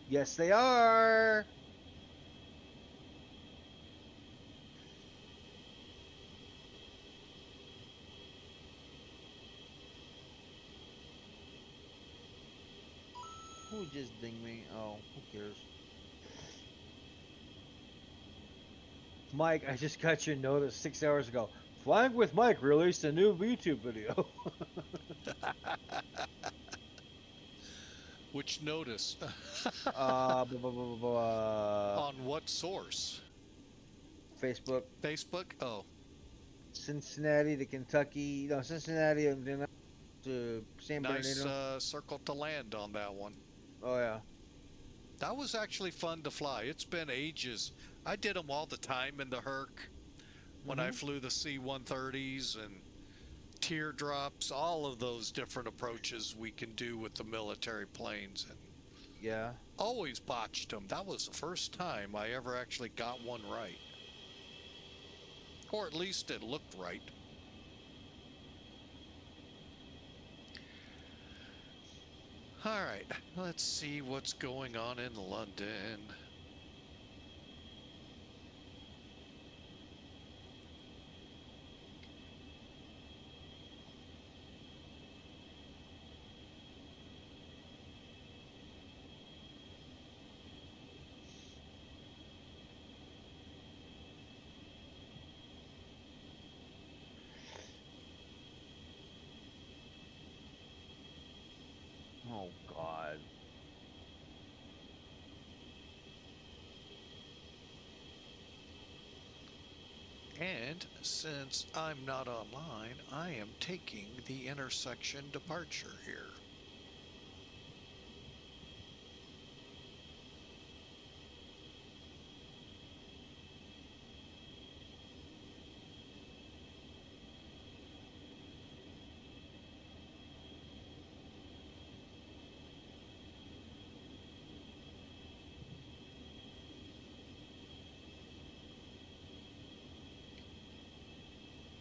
Yes, they are. Who just dinged me? Oh, who cares? Mike, I just got your notice 6 hours ago. Flying with Mike released a new YouTube video. Which notice? On what source? Facebook, Facebook? Oh, Cincinnati to Kentucky. No, Cincinnati and then to San nice Bernardino. circle to land on that one. Oh yeah. That was actually fun to fly. It's been ages. I did them all the time in the Herc when I flew the C-130s and teardrops, all of those different approaches we can do with the military planes, and Yeah. always botched them. That was the first time I ever actually got one right. Or at least it looked right. All right, let's see what's going on in London. Oh God. And since I'm not online, I am taking the intersection departure here.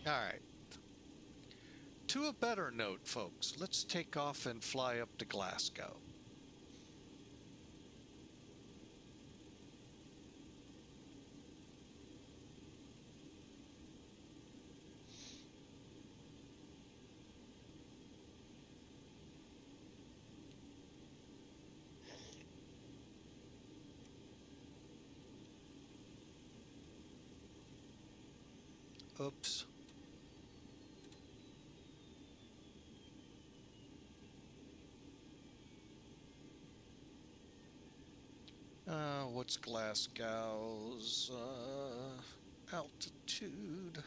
All right. To a better note, folks, let's take off and fly up to Glasgow. Oops. What's Glasgow's altitude?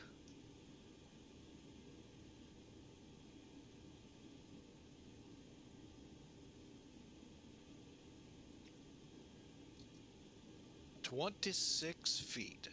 $26 feet.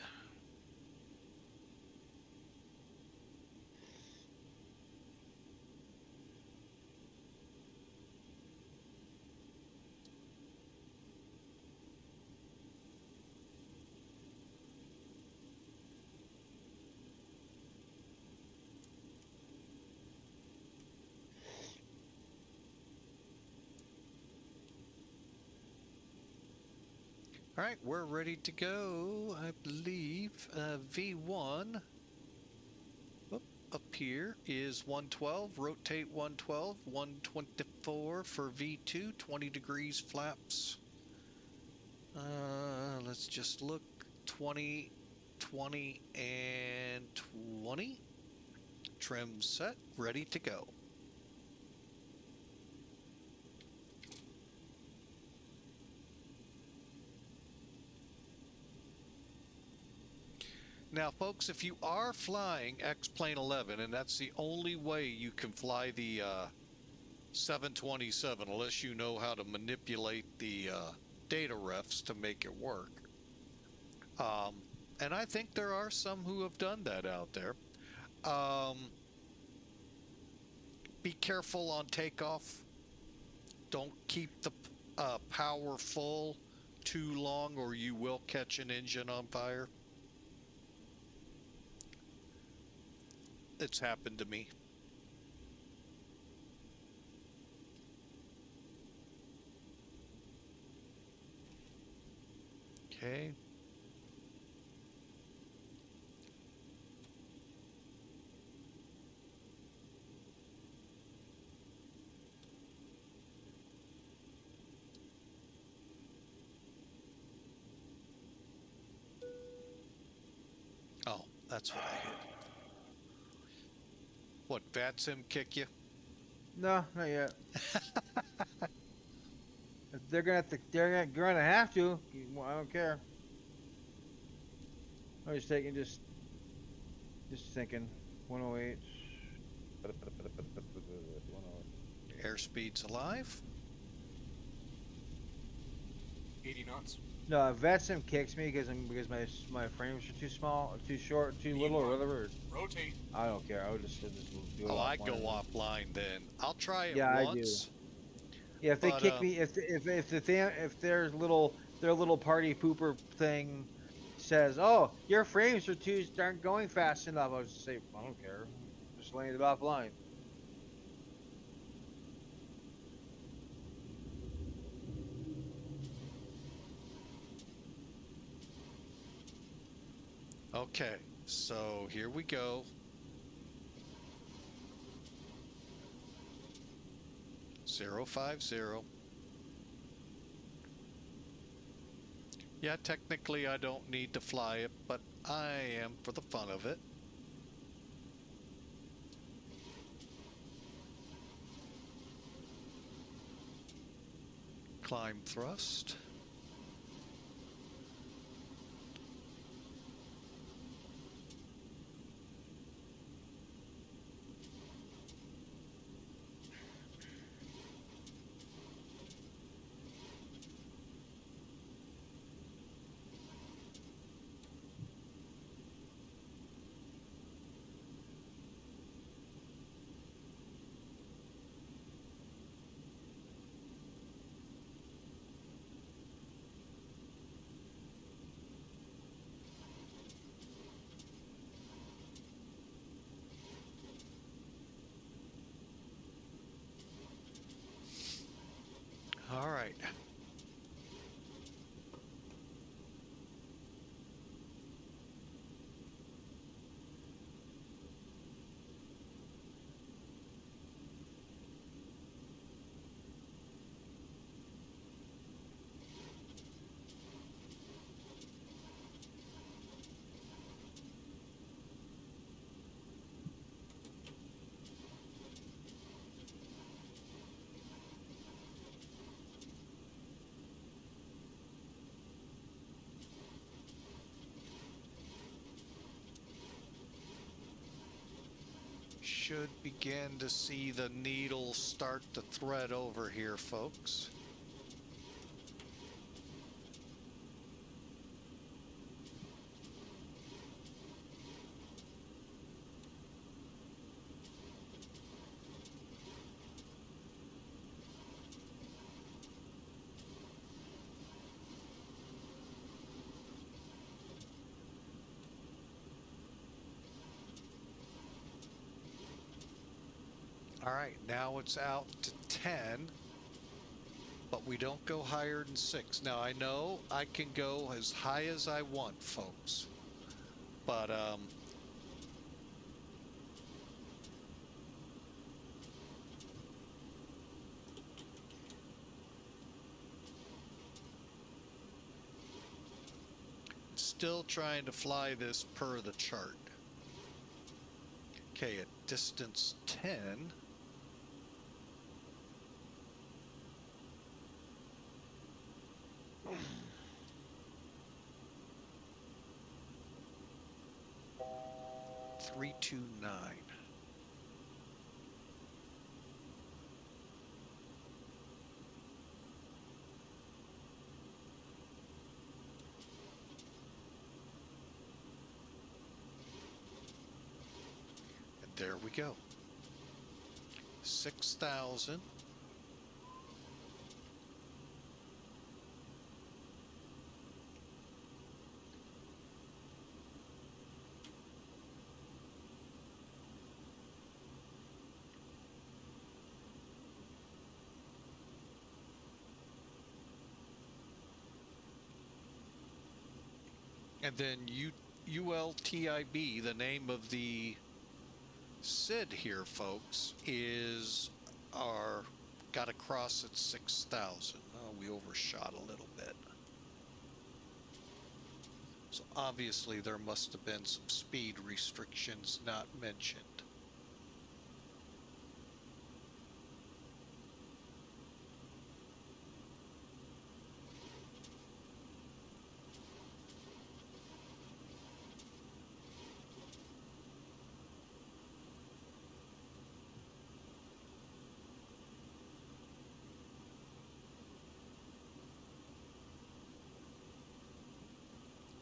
All right, we're ready to go. I believe V1 up here is 112. Rotate 112. 124 for V2. 20 degrees flaps. Let's just look. 20, 20, and 20. Trim set. Ready to go. Now, folks, if you are flying X-Plane 11, and that's the only way you can fly the 727, unless you know how to manipulate the data refs to make it work. And I think there are some who have done that out there. Be careful on takeoff. Don't keep the power full too long, or you will catch an engine on fire. It's happened to me. Okay. Oh, that's what I hit. What, FlyJSim kick you? No, not yet. If they're gonna have to. Well, I don't care. I was taking just thinking. 108. 108. Airspeed's alive. 80 knots. No, if FlyJSim kicks me because my frames are too small, too short, too little, or whatever. Rotate. I don't care. I would just do it. Oh, I offline. go offline then. I'll try it Yeah, once. Yeah, if they But, kick me, if their little party pooper thing says, "Oh, your frames aren't going fast enough," I'll just say, "I don't care, just laying it offline." Okay, so here we go. 050. Yeah, technically I don't need to fly it, but I am for the fun of it. Climb thrust. All right. Should begin to see the needle start to thread over here, folks. All right, now it's out to 10. but we don't go higher than 6. Now I know I can go as high as I want, folks, but still trying to fly this per the chart. Okay, at distance 10. Three, 2, 9. And there we go. 6,000. And then ULTIB, the name of the SID here, folks, is our got across at 6,000. Oh, we overshot a little bit. So obviously there must have been some speed restrictions not mentioned.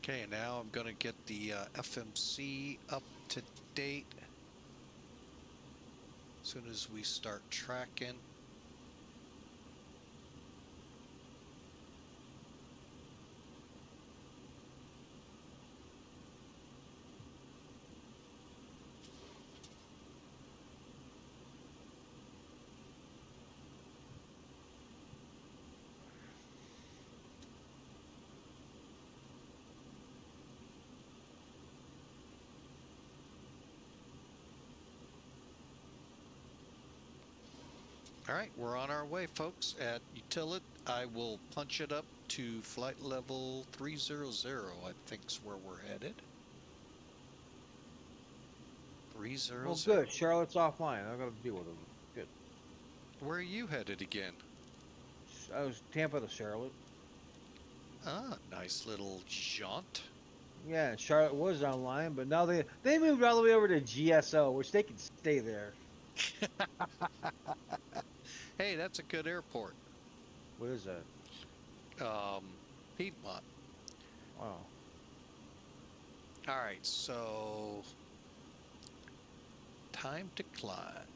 Okay, now I'm going to get the FMC up to date as soon as we start tracking. All right, we're on our way, folks. At ULTIB, I will punch it up to flight level 300, I think's where we're headed. 300. Well, good. Charlotte's offline. I gotta deal with them. Good. Where are you headed again? I was Tampa to Charlotte. Ah, nice little jaunt. Yeah, Charlotte was online, but now they moved all the way over to GSO, which they can stay there. Hey, that's a good airport. What is that? Piedmont. Wow. All right, so time to climb.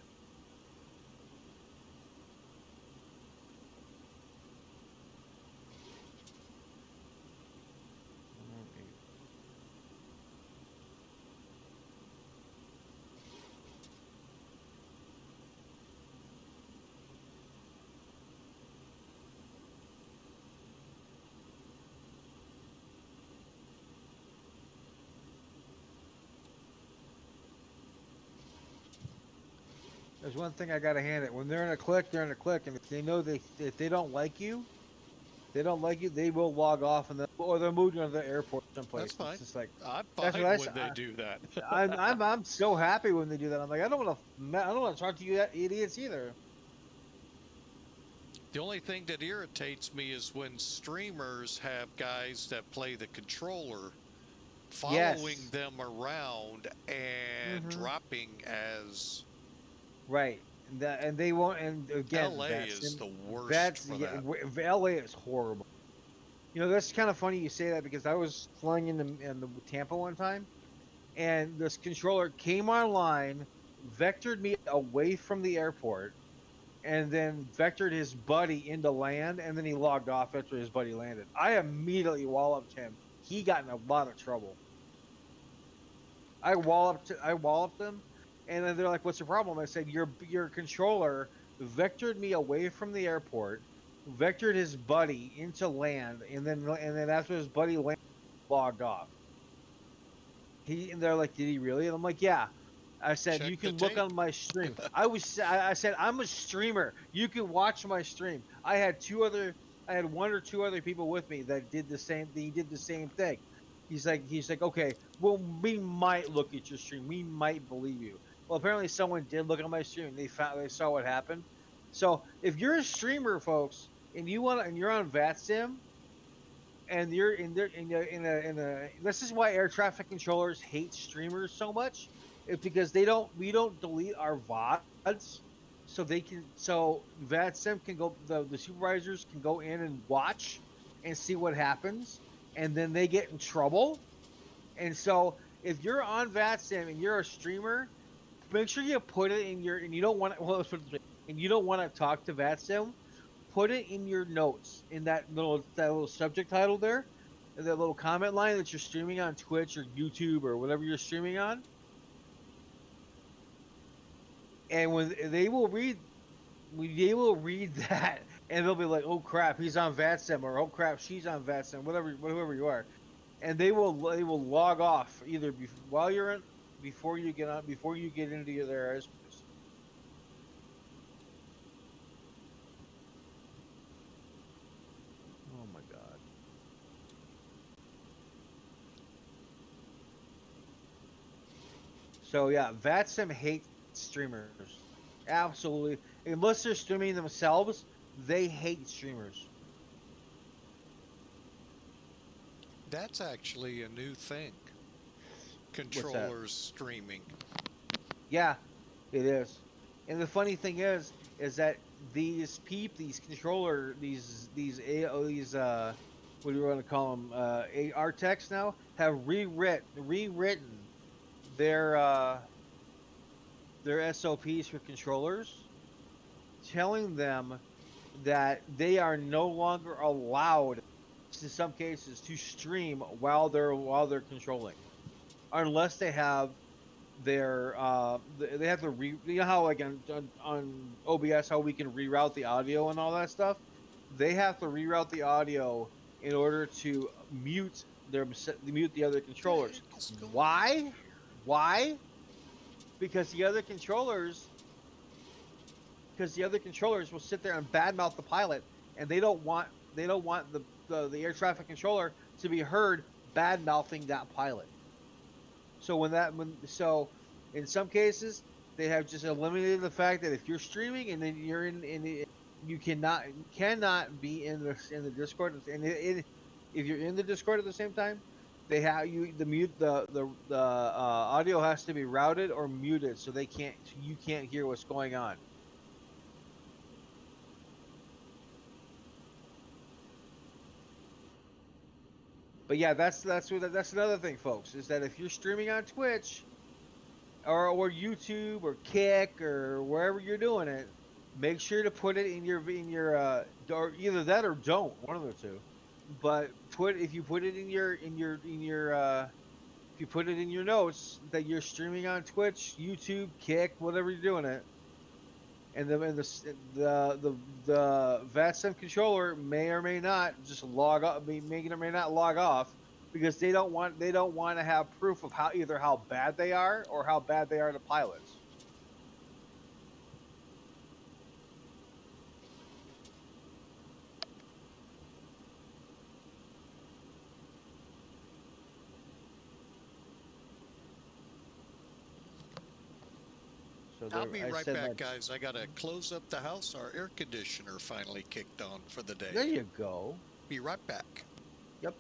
There's one thing I gotta hand it. When they're in a clique, they're in a clique, and if they know if they don't like you, they will log off or they'll move you to the airport someplace. That's fine. It's just like I'm that's fine what I when s- they do that. I'm so happy when they do that. I'm like I don't want to talk to you idiots either. The only thing that irritates me is when streamers have guys that play the controller following Yes. them around and Mhm. dropping as Right. And they won't. And again, LA that's is the worst that's for yeah, that. LA is horrible. You know, that's kind of funny you say that because I was flying in the Tampa one time, and this controller came online, vectored me away from the airport, and then vectored his buddy into land, and then he logged off after his buddy landed. I immediately walloped him. He got in a lot of trouble. I walloped him, and then they're like, "What's the problem?" I said, "Your controller vectored me away from the airport, vectored his buddy into land, and then after his buddy logged off. And they're like, did he really? And I'm like, yeah. I said, Check you the can look tape. on my stream. I said, I'm a streamer. You can watch my stream. I had one or two other people with me that did the same. He did the same thing. He's like, okay, well, we might look at your stream. We might believe you. Well, apparently someone did look at my stream. And they saw what happened. So if you're a streamer, folks, and you're on VATSIM, and you're in there in a this is why air traffic controllers hate streamers so much. It's because we don't delete our VODs, so VATSIM can go, the supervisors can go in and watch and see what happens, and then they get in trouble. And so if you're on VATSIM and you're a streamer, make sure you put it in your, and you don't want to, well, and you don't want to talk to VATSIM, put it in your notes in that little subject title there, that little comment line that you're streaming on Twitch or YouTube or whatever you're streaming on. And when they will read that, and they'll be like, "Oh crap, he's on VATSIM," or "Oh crap, she's on VATSIM," whoever you are, and they will log off either while you're in, before you get on, before you get into their airspace. Oh my god. So yeah, VATSIM hates streamers. Absolutely. Unless they're streaming themselves, they hate streamers. That's actually a new thing. What's that? Controllers streaming. Yeah, it is. And the funny thing is that these controller, what do you want to call them? AR techs now have rewritten their their SOPs for controllers, telling them that they are no longer allowed, in some cases, to stream while they're controlling, unless they have they have to you know how like on OBS how we can reroute the audio and all that stuff. They have to reroute the audio in order to mute the other What the controllers. heck is going on Why? here? Why? Because the other controllers will sit there and badmouth the pilot, and they don't want the air traffic controller to be heard badmouthing that pilot. So in some cases they have just eliminated the fact that if you're streaming and then you're you cannot be in the Discord, and if you're in the Discord at the same time, they have the mute the audio has to be routed or muted so you can't hear what's going on. But yeah, that's another thing, folks, is that if you're streaming on Twitch or YouTube or Kick or wherever you're doing it, make sure to put it in your or either that or don't, one of the two. But if you put it if you put it in your notes that you're streaming on Twitch, YouTube, Kick, whatever you're doing it, and the VATSIM controller may or may not just log off, may or may not log off, because they don't want to have proof of either how bad they are or how bad they are to pilots. So I'll be I right said back, that. guys. I gotta close up the house. Our air conditioner finally kicked on for the day. There you go. Be right back. Yep.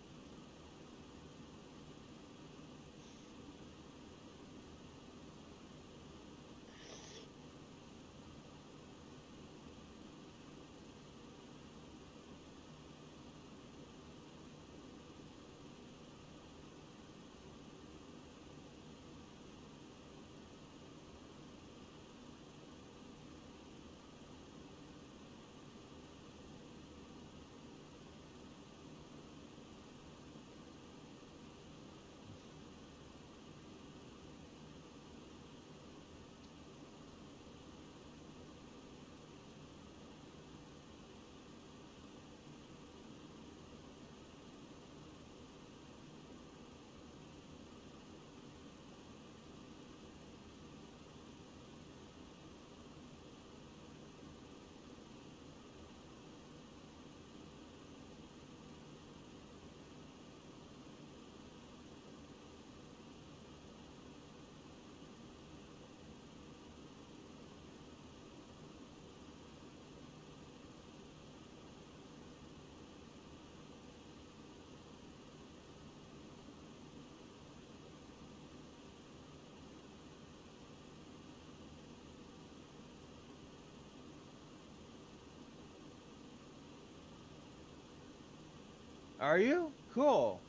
Are you? Cool.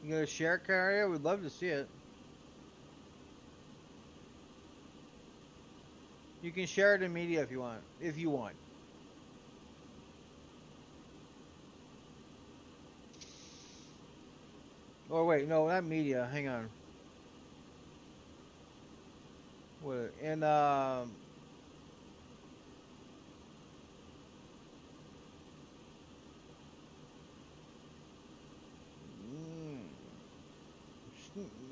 You got a share carrier? We'd love to see it. You can share it in media if you want. If you want. Oh wait, no, not media. Hang on. What? And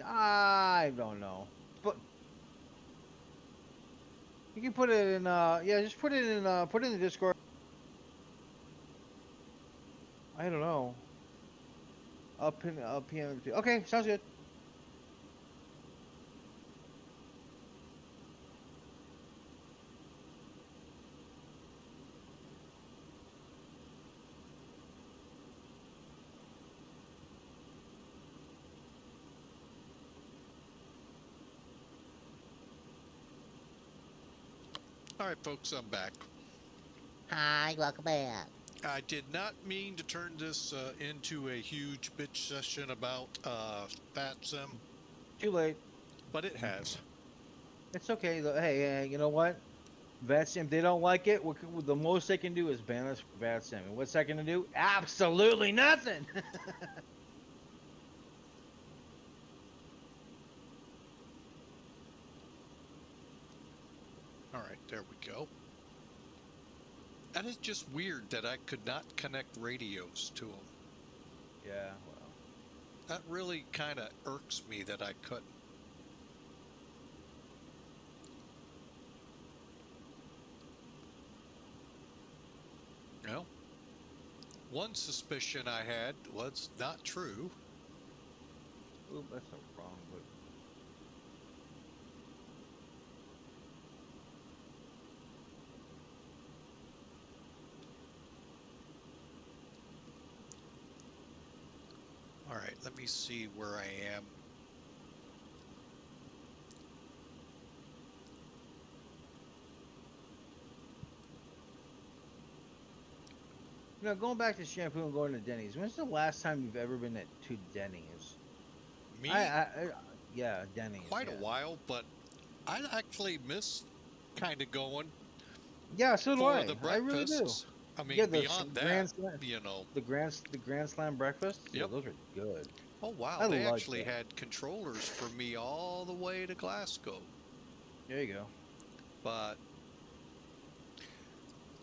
I don't know. But you can put it in. Yeah, just put it in. Put it in the Discord. I don't know. Up in PM. Okay, sounds good. All right, folks, I'm back. Hi, welcome back. I did not mean to turn this into a huge bitch session about FatSim, Too late. but it has. It's okay. Hey, you know what? VATSIM, if they don't like it, the most they can do is ban us for VATSIM. And what's that going to do? Absolutely nothing. All right, there we go. That is just weird that I could not connect radios to them. Yeah, well. That really kind of irks me that I couldn't. Well, one suspicion I had was not true. Oop, that's not wrong, but. All right, let me see where I am. You know, going back to shampoo and going to Denny's. When's the last time you've ever been to Denny's? Me, Yeah, Denny's. quite yeah. a while, but I actually miss kind of going Yeah, so do for I. the I really do. breakfasts. I mean, Yeah, the beyond Grand that, Slam, you know. the Grand Slam breakfast. Yeah, Yep. those are good. Oh wow, I they like actually that. had controllers for me all the way to Glasgow. There you go. But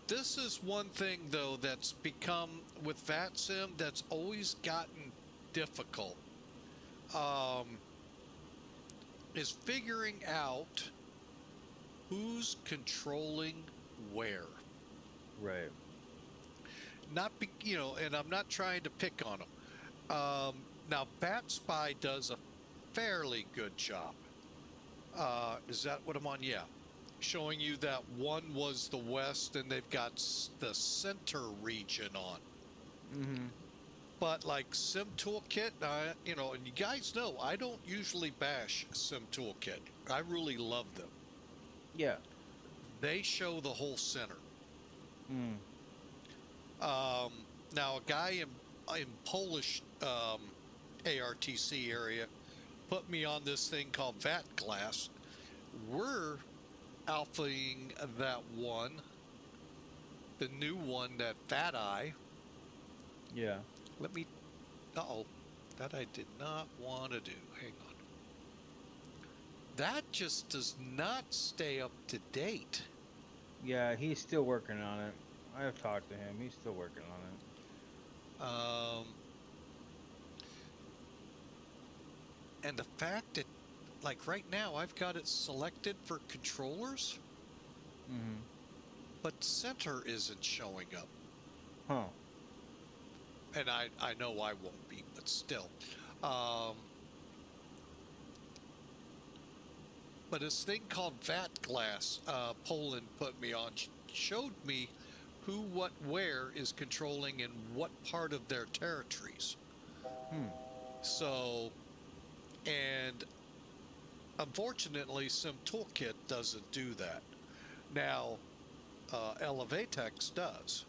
this is one thing though that's become with VATSIM that's always gotten difficult. Is figuring out who's controlling where. Right. Not be, you know, and I'm not trying to pick on them. Now, BatSpy does a fairly good job. Is that what I'm on? Yeah. Showing you that one was the west and they've got the center region on. Mm-hmm. But like Sim Toolkit, you know, and you guys know I don't usually bash Sim Toolkit. I really love them. Yeah. They show the whole center. Mm. Now, a guy in Polish ARTC area put me on this thing called VAT Glass. We're alphaing that one, the new one, that Fat Eye. Yeah. Let me, uh-oh, that I did not want to do. Hang on. That just does not stay up to date. Yeah, he's still working on it. I've talked to him. He's still working on it. And the fact that, like right now, I've got it selected for controllers, Mm-hmm. but center isn't showing up. Huh. And I know I won't be, but still. But this thing called VAT Glass, Poland put me on, showed me who, what, where is controlling in what part of their territories. So, and unfortunately, Sim Toolkit doesn't do that. Now, Elevatex does.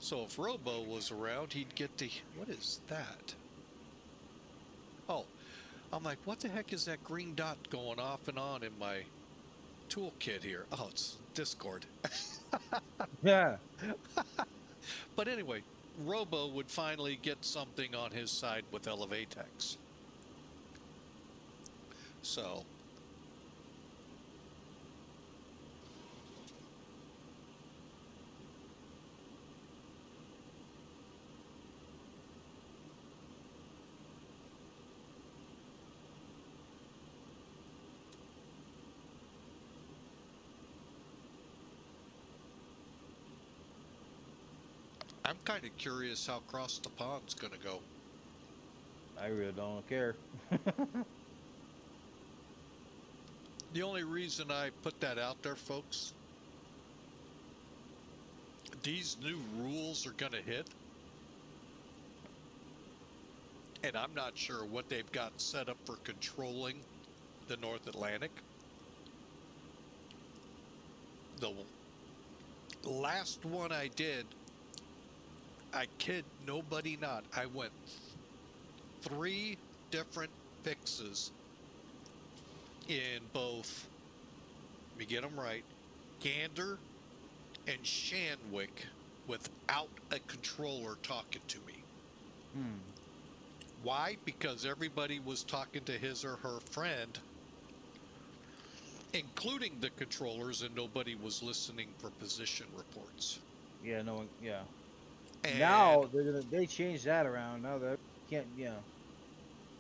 So if Robo was around, he'd get to... What is that? Oh, I'm like, what the heck is that green dot going off and on in my toolkit here? Oh, it's Discord. Yeah. But anyway, Robo would finally get something on his side with Elevatex. So... I'm kind of curious how Cross the Pond's going to go. I really don't care. The only reason I put that out there, folks, these new rules are going to hit. And I'm not sure what they've got set up for controlling the North Atlantic. The last one I did, I kid nobody not, I went 3 different fixes in both, let me get them right, Gander and Shanwick without a controller talking to me. Why? Because everybody was talking to his or her friend, including the controllers, and nobody was listening for position reports. Yeah, no one. Yeah. And Now they changed that around. Now they can't. Yeah.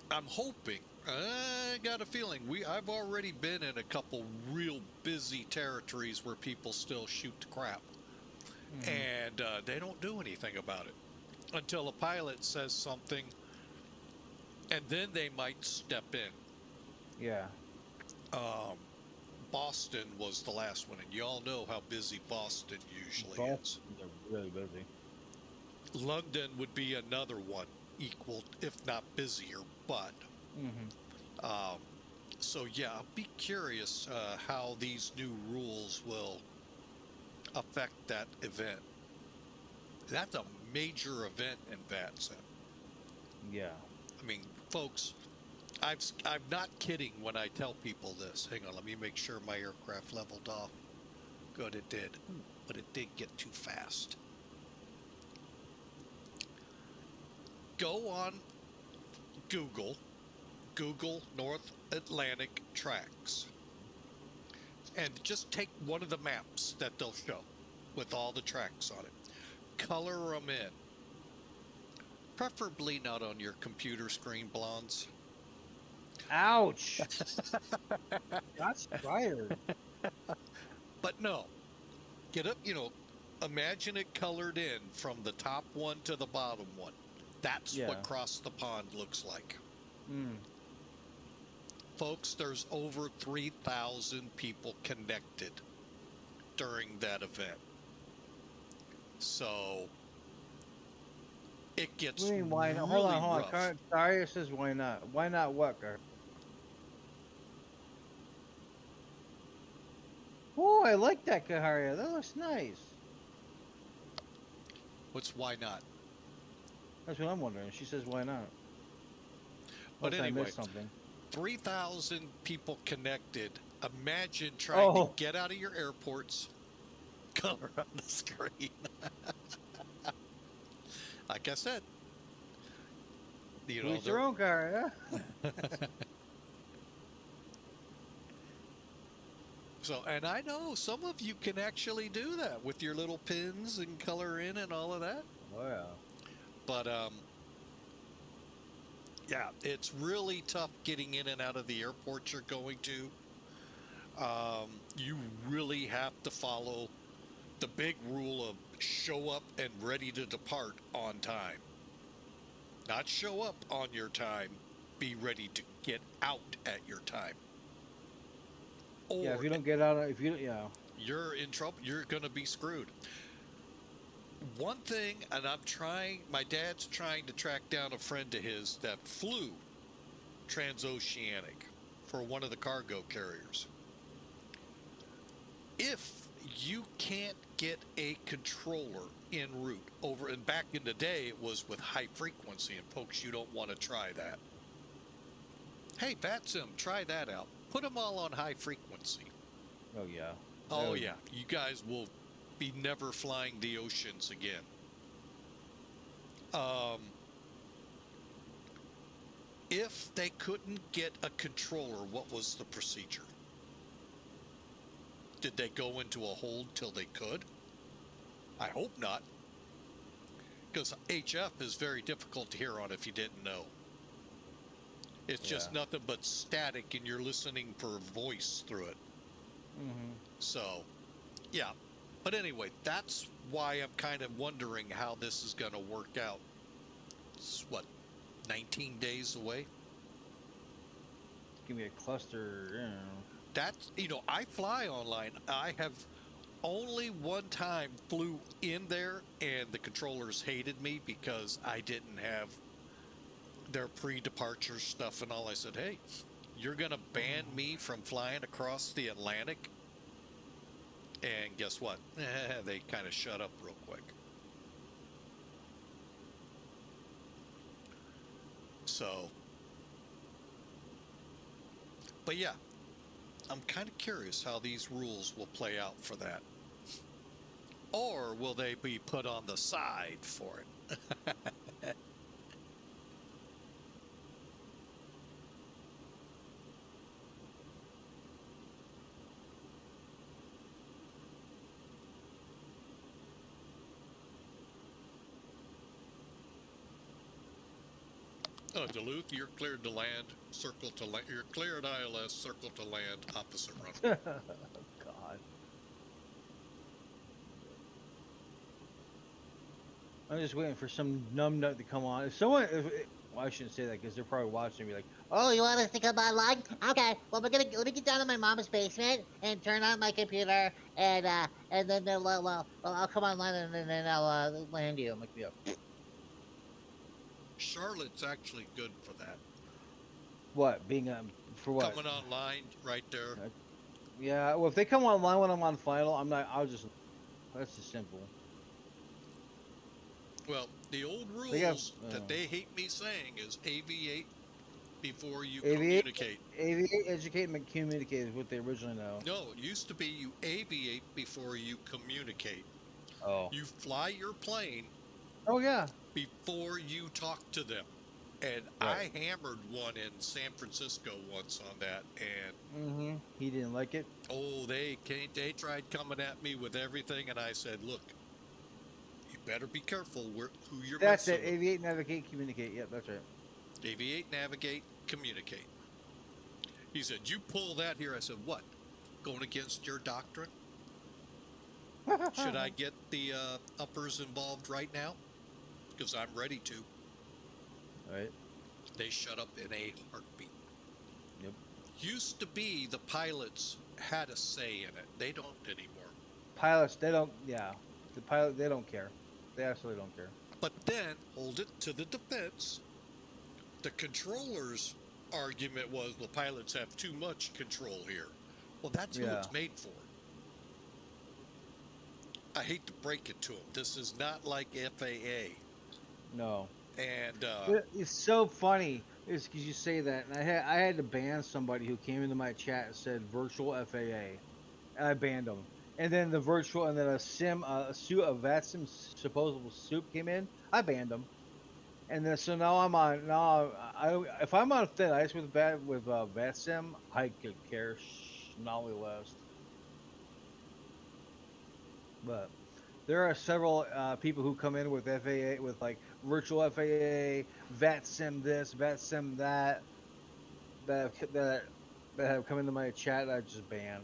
I'm hoping. I got a feeling I've already been in a couple real busy territories where people still shoot the crap, and they don't do anything about it until a pilot says something, and then they might step in. Yeah. Boston was the last one, and y'all know how busy Boston usually is. They're really busy. London would be another one, equal, if not busier, but so yeah, I'll be curious how these new rules will affect that event. That's a major event in VATSIM. Yeah. I mean, folks, I'm not kidding when I tell people this. Hang on, let me make sure my aircraft leveled off. Good, it did, but it did get too fast. Go on Google North Atlantic tracks, and just take one of the maps that they'll show with all the tracks on it. Color them in. Preferably not on your computer screen, blondes. Ouch. That's fired. But no, get up, imagine it colored in from the top one to the bottom one. That's what Cross the Pond looks like. Folks, there's over 3,000 people connected during that event. So it gets What do you mean, why not? really Hold on. rough. Daria says, why not? Why not what, Gar? Oh, I like that Kaharia. That looks nice. Why not? That's what I'm wondering. She says, why not? But Unless I anyway, missed something. 3,000 people connected. Imagine trying to get out of your airports, color on the screen. Like I said, It's your own car, yeah? So, and I know some of you can actually do that with your little pins and color in and all of that. Oh, yeah. But, yeah, it's really tough getting in and out of the airport you're going to. You really have to follow the big rule of show up and ready to depart on time. Not show up on your time, be ready to get out at your time. Or Yeah, if you don't get out, you're in trouble. You're going to be screwed. One thing, and my dad's trying to track down a friend of his that flew transoceanic for one of the cargo carriers. If you can't get a controller en route over, and back in the day it was with high frequency, and folks, you don't want to try that. Hey, FlyJSim, try that out. Put them all on high frequency. Oh yeah. Oh yeah, you guys will be never flying the oceans again. If they couldn't get a controller, what was the procedure? Did they go into a hold till they could? I hope not. Because HF is very difficult to hear on if you didn't know. It's just nothing but static and you're listening for voice through it. Mm-hmm. So, yeah. But anyway, that's why I'm kind of wondering how this is going to work out. It's what, 19 days away? Give me a cluster, you know. That's, I fly online. I have only one time flew in there and the controllers hated me because I didn't have their pre-departure stuff and all. I said, hey, you're going to ban me from flying across the Atlantic? And guess what? They kind of shut up real quick. So, but yeah, I'm kind of curious how these rules will play out for that. Or will they be put on the side for it? Duluth, you're cleared to land, circle to land. You're cleared ILS, circle to land, opposite runway. God. I'm just waiting for some numbnut to come on. If someone, well, I shouldn't say that because they're probably watching me like, Oh, you want us to come online? Okay. Well, let me get down to my mom's basement and turn on my computer, and then I'll come online and then I'll land you. I'm like, yeah. Charlotte's actually good for that. What? Being for what? Coming online right there. Yeah. Well, if they come online when I'm on final, I'm not. I'll just. That's just simple. Well, the old rules that they hate me saying is aviate before you communicate. Aviate, educate, and communicate is what they originally know. No, it used to be you aviate before you communicate. Oh. You fly your plane. Oh yeah. Before you talk to them. And right. I hammered one in San Francisco once on that, and he didn't like it. Oh, they tried coming at me with everything, and I said, look, you better be careful who you're That's messing it. with. Aviate, navigate, communicate. Yep, that's right. Aviate, navigate, communicate. He said, you pull that here. I said, what? Going against your doctrine? Should I get the uppers involved right now? Because I'm ready to. Right. They shut up in a heartbeat. Yep. Used to be the pilots had a say in it. They don't anymore. Pilots, they don't. Yeah, the pilot, they don't care. They absolutely don't care. But then, hold it to the defense. The controllers' argument was, well, pilots have too much control here. Well, that's who it's made for. I hate to break it to them. This is not like FAA. No. And it's so funny is because you say that, and I had to ban somebody who came into my chat and said virtual FAA, and I banned them. And then the virtual, and then a FlyJSim supposable soup came in, I banned them. And then so now I'm on if I'm on thin ice with FlyJSim, I could care snarly less. But there are several people who come in with FAA with like virtual FAA, FlyJSim this, FlyJSim that have come into my chat. I just banned.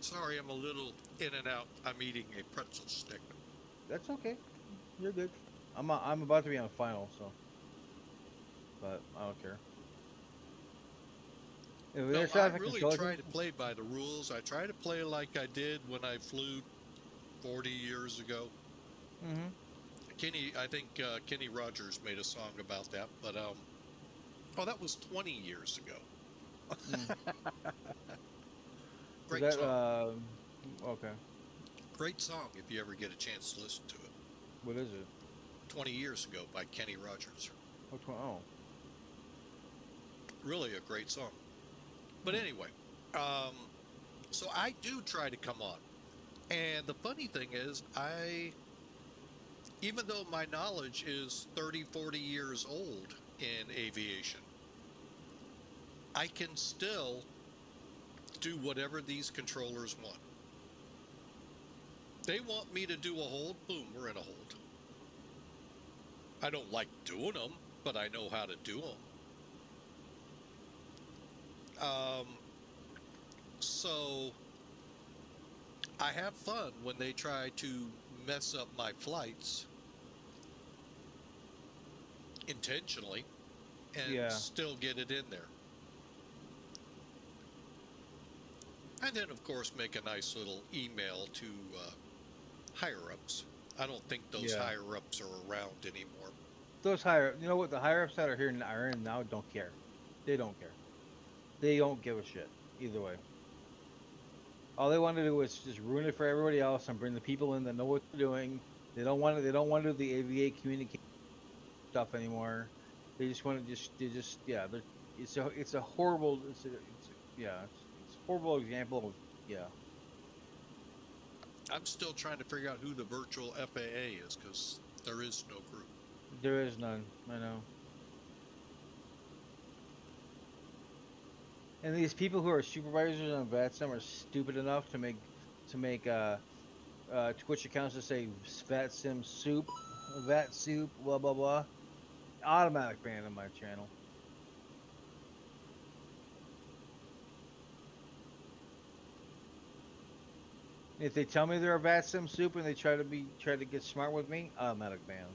sorry, I'm a little in and out. I'm eating a pretzel stick. That's okay. You're good. I'm about to be on final, so. But I don't care. No, I really try to play by the rules. I try to play like I did when I flew 40 years ago. Kenny, I think Kenny Rogers made a song about that, but oh, that was 20 years ago. Great That, song. okay. Great song if you ever get a chance to listen to it. What is it? 20 years ago by Kenny Rogers. Oh. Really a great song. But anyway, so I do try to come on. And the funny thing is, even though my knowledge is 30, 40 years old in aviation, I can still do whatever these controllers want. They want me to do a hold, boom, we're in a hold. I don't like doing them, but I know how to do them. So I have fun when they try to mess up my flights intentionally and still get it in there. And then, of course, make a nice little email to higher-ups. I don't think those higher-ups are around anymore. Those you know what? The higher ups that are in now don't care. They don't care. They don't give a shit either way. All they want to do is just ruin it for everybody else and bring the people in that know what they're doing. They don't want to. They don't want to do the aviate communication stuff anymore. They just want to It's a horrible. It's a horrible example of I'm still trying to figure out who the virtual FAA is because there is no group. There is none. I know. And these people who are supervisors on VATSIM are stupid enough to make Twitch accounts to say VATSIM soup, VAT soup, blah blah blah. Automatic ban on my channel. If they tell me they're a VATSIM soup and they try to get smart with me, automatic ban.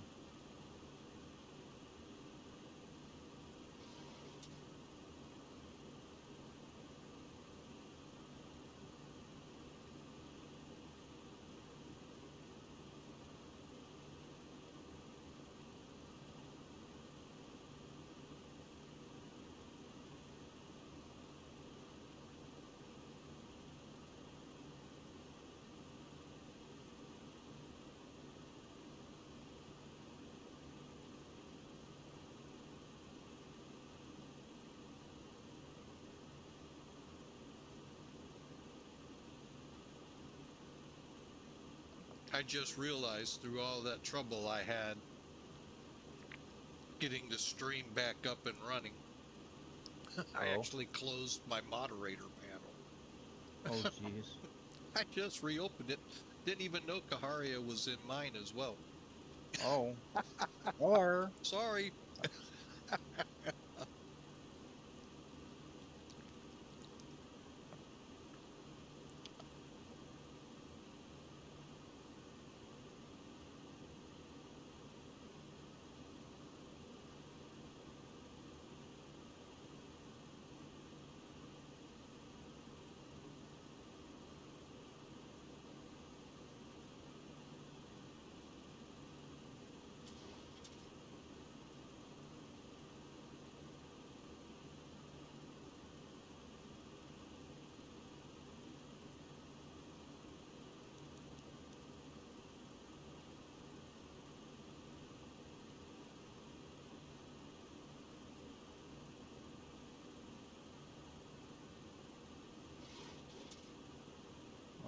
I just realized through all that trouble I had getting the stream back up and running, I actually closed my moderator panel. Oh, jeez. I just reopened it. Didn't even know Kaharia was in mine as well. Oh. Or. Sorry.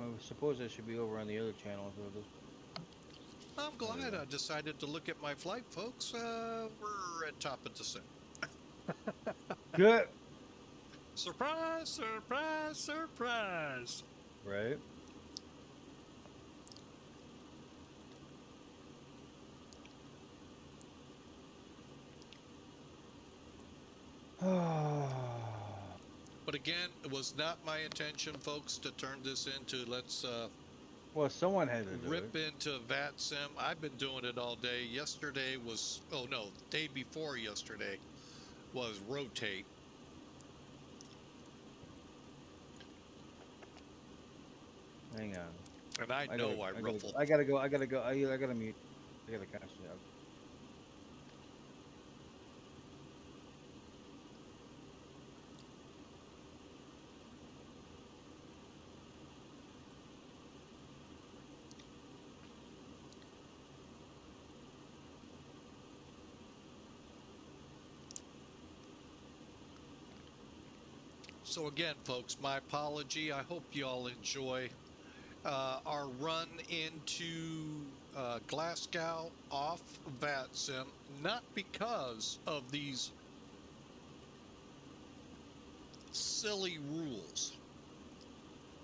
I suppose I should be over on the other channel. I'm glad I decided to look at my flight, folks. We're at top of descent. Good. Surprise, surprise, surprise. Right. But again, it was not my intention, folks, to turn this into Well, someone had to do rip it. into VATSIM. I've been doing it all day. Yesterday was, day before yesterday was rotate. Hang on. And I know I ruffled. I gotta go. I gotta mute. I gotta cash it out. So again, folks, my apology. I hope you all enjoy our run into Glasgow off VATSIM, not because of these silly rules.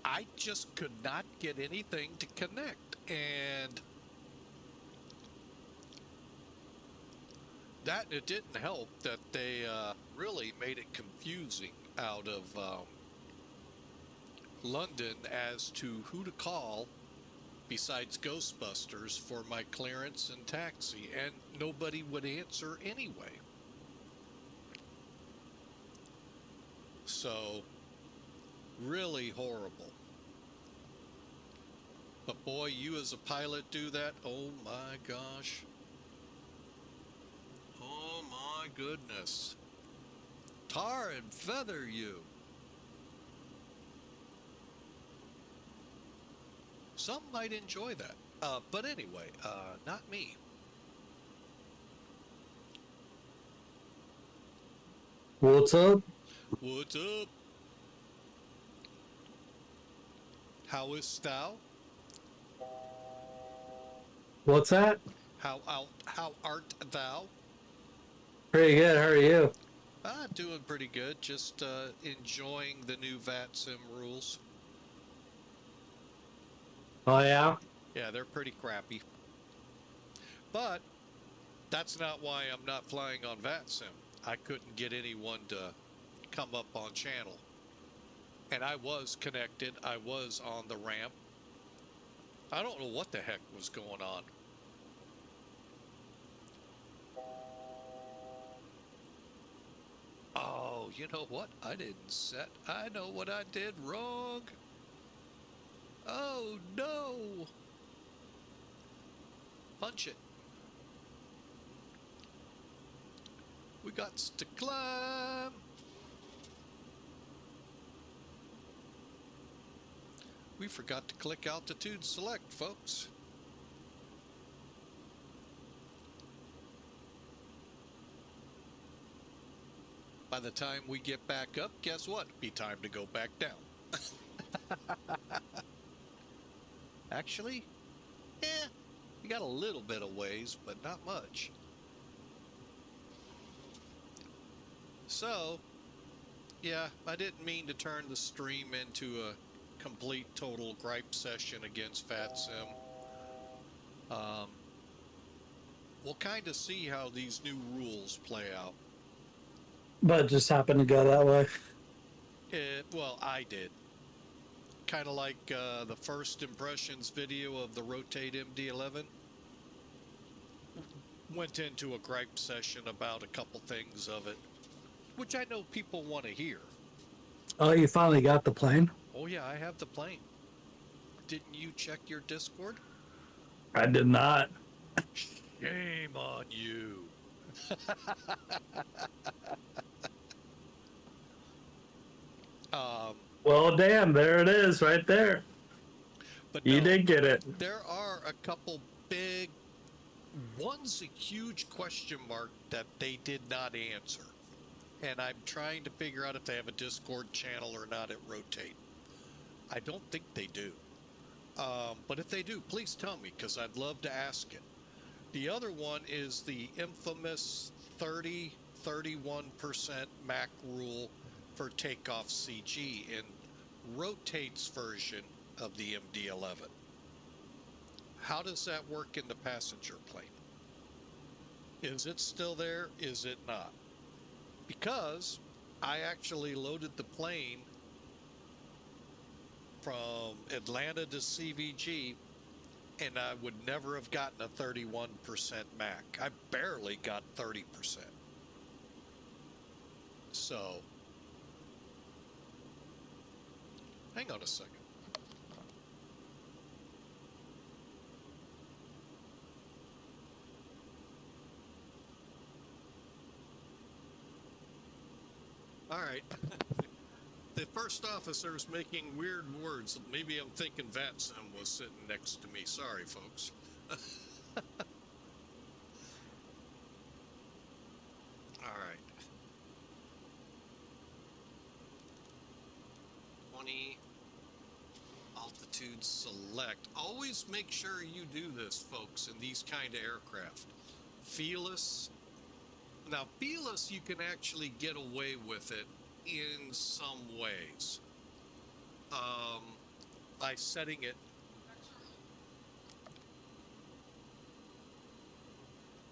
I just could not get anything to connect, and that it didn't help that they really made it confusing out of London as to who to call besides Ghostbusters for my clearance and taxi, and nobody would answer anyway. So, really horrible. But boy, you as a pilot do that, oh my gosh. Oh my goodness. Tar and feather you. Some might enjoy that. But anyway, not me. What's up? What's up? How is thou? What's that? How art thou? Pretty good. How are you? Doing pretty good. Just enjoying the new VATSIM rules. Oh, yeah? Yeah, they're pretty crappy. But that's not why I'm not flying on VATSIM. I couldn't get anyone to come up on channel. And I was connected. I was on the ramp. I don't know what the heck was going on. Oh, you know what? I didn't set. I know what I did wrong. Oh, no. Punch it. We got to climb. We forgot to click altitude select, folks. By the time we get back up, guess what? Be time to go back down. Actually, we got a little bit of ways, but not much. So, yeah, I didn't mean to turn the stream into a complete total gripe session against VATSIM. We'll kind of see how these new rules play out. But it just happened to go that way. Well, I did. Kind of like the first impressions video of the Rotate MD-11. Went into a gripe session about a couple things of it, which I know people want to hear. Oh, you finally got the plane? Oh yeah, I have the plane. Didn't you check your Discord? I did not. Shame on you. Well, damn, there it is right there. But You no, did get it. there are a couple big, one's a huge question mark that they did not answer. And I'm trying to figure out if they have a Discord channel or not at Rotate. I don't think they do. But if they do, please tell me, because I'd love to ask it. The other one is the infamous 30-31% MAC rule for takeoff CG in Rotate's version of the MD-11. How does that work in the passenger plane? Is it still there? Is it not? Because I actually loaded the plane from Atlanta to CVG, and I would never have gotten a 31% MAC. I barely got 30%. So, hang on a second. All right. The first officer's making weird words. Maybe I'm thinking VATSIM was sitting next to me. Sorry, folks. All right. 20 altitude select. Always make sure you do this, folks, in these kind of aircraft. Feeless. Now, feeless, you can actually get away with it in some ways. By setting it.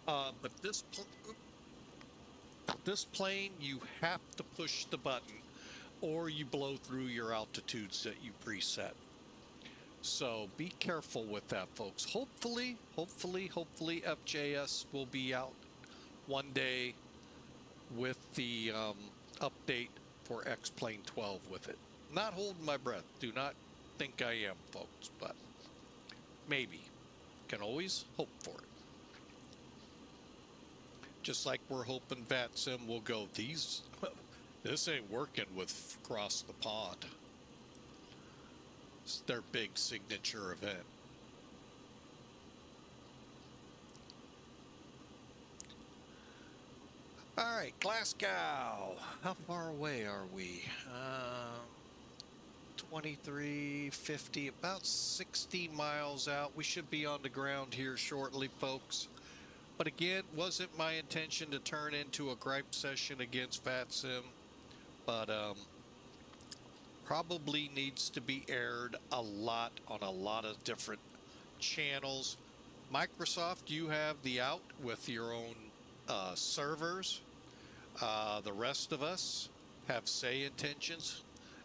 But this plane, you have to push the button or you blow through your altitudes that you preset. So be careful with that, folks. Hopefully FJS will be out one day with the update for X-Plane 12 with it. Not holding my breath. Do not think I am, folks, but maybe. Can always hope for it. Just like we're hoping VATSIM will go, this ain't working with Cross the Pond. It's their big signature event. All right, Glasgow. How far away are we? 2350, about 60 miles out. We should be on the ground here shortly, folks. But again, wasn't my intention to turn into a gripe session against VATSIM, but probably needs to be aired a lot on a lot of different channels. Microsoft, you have the out with your own servers. The rest of us have say intentions,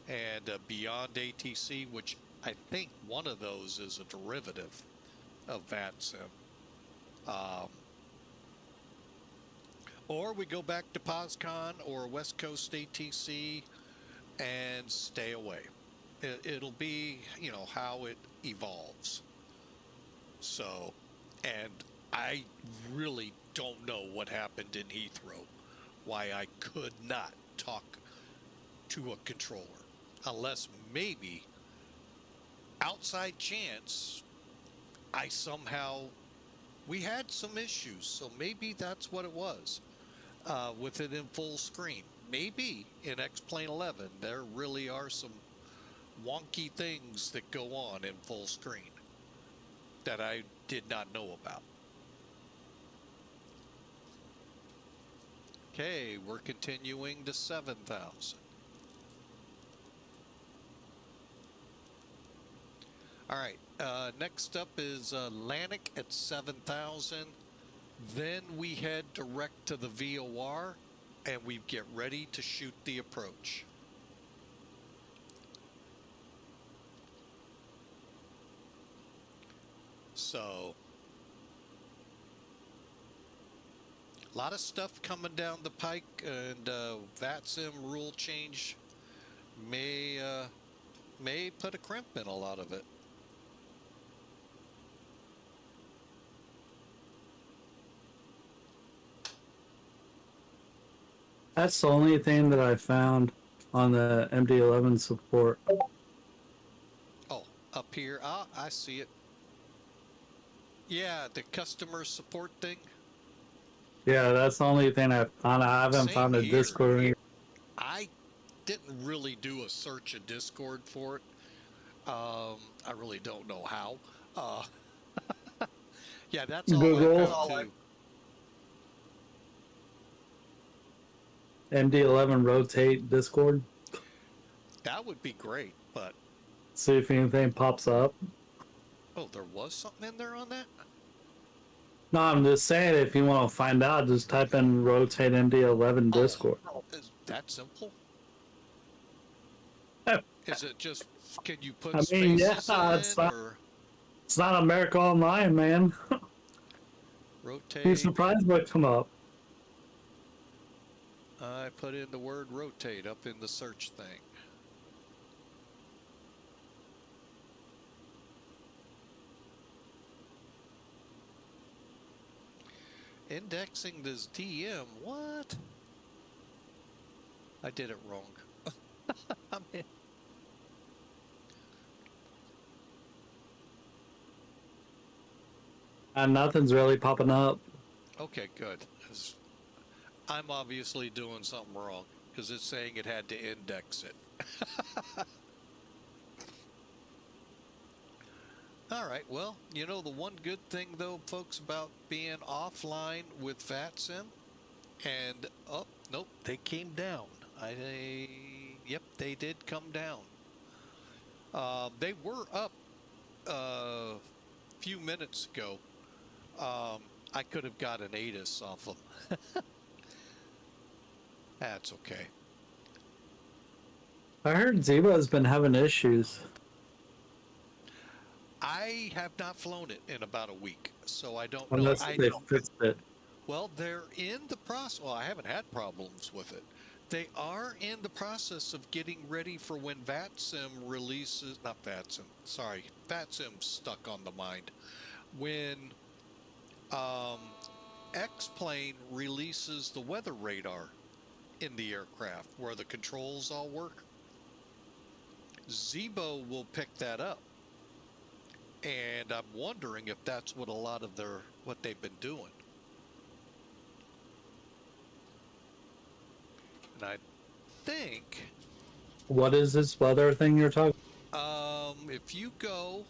and Beyond ATC, which I think one of those is a derivative of VATSIM. Or we go back to POSCON or West Coast ATC and stay away. It'll be, you know, how it evolves. So, and I really don't know what happened in Heathrow, why I could not talk to a controller, unless maybe outside chance we had some issues, so maybe that's what it was. With it in full screen. Maybe in X-Plane 11 there really are some wonky things that go on in full screen that I did not know about. Okay, we're continuing to 7,000. All right, next up is Atlantic at 7,000. Then we head direct to the VOR and we get ready to shoot the approach. So, a lot of stuff coming down the pike, and VATSIM rule change may put a crimp in a lot of it. That's the only thing that I found on the MD-11 support. Oh, up here. Ah, I see it. Yeah, the customer support thing. Yeah, that's the only thing I found. I haven't Same found a here. Discord. I didn't really do a search of Discord for it. I really don't know how. Yeah, that's all Google. I found too. MD-11 rotate Discord. That would be great, but See if anything pops up. oh, there was something in there on that? No, I'm just saying if you want to find out, just type in rotate MD-11 Discord. Is that simple? I Is it just, can you put mean, yeah, spaces in, or it's not America Online, man. Be rotate? surprised what come up. I put in the word rotate up in the search thing. Indexing this DM, what? I did it wrong. I'm in. And nothing's really popping up. Okay, good. 'Cause I'm obviously doing something wrong because it's saying it had to index it. All right, well, you know the one good thing though, folks, about being offline with FlyJSim, and oh nope, they came down. Yep, they did come down. They were up a few minutes ago. I could have got an ATIS off them. That's okay. I heard Zebo's been having issues. I have not flown it in about a week, so I don't know. Unless they fixed it. Well, they're in the process. Well, I haven't had problems with it. They are in the process of getting ready for when FlyJSim releases. Not FlyJSim. Sorry, FlyJSim's stuck on the mind. When X-Plane releases the weather radar in the aircraft, where the controls all work, Zebo will pick that up. And I'm wondering if that's what a lot of what they've been doing. And I think. What is this weather thing you're talking? If you go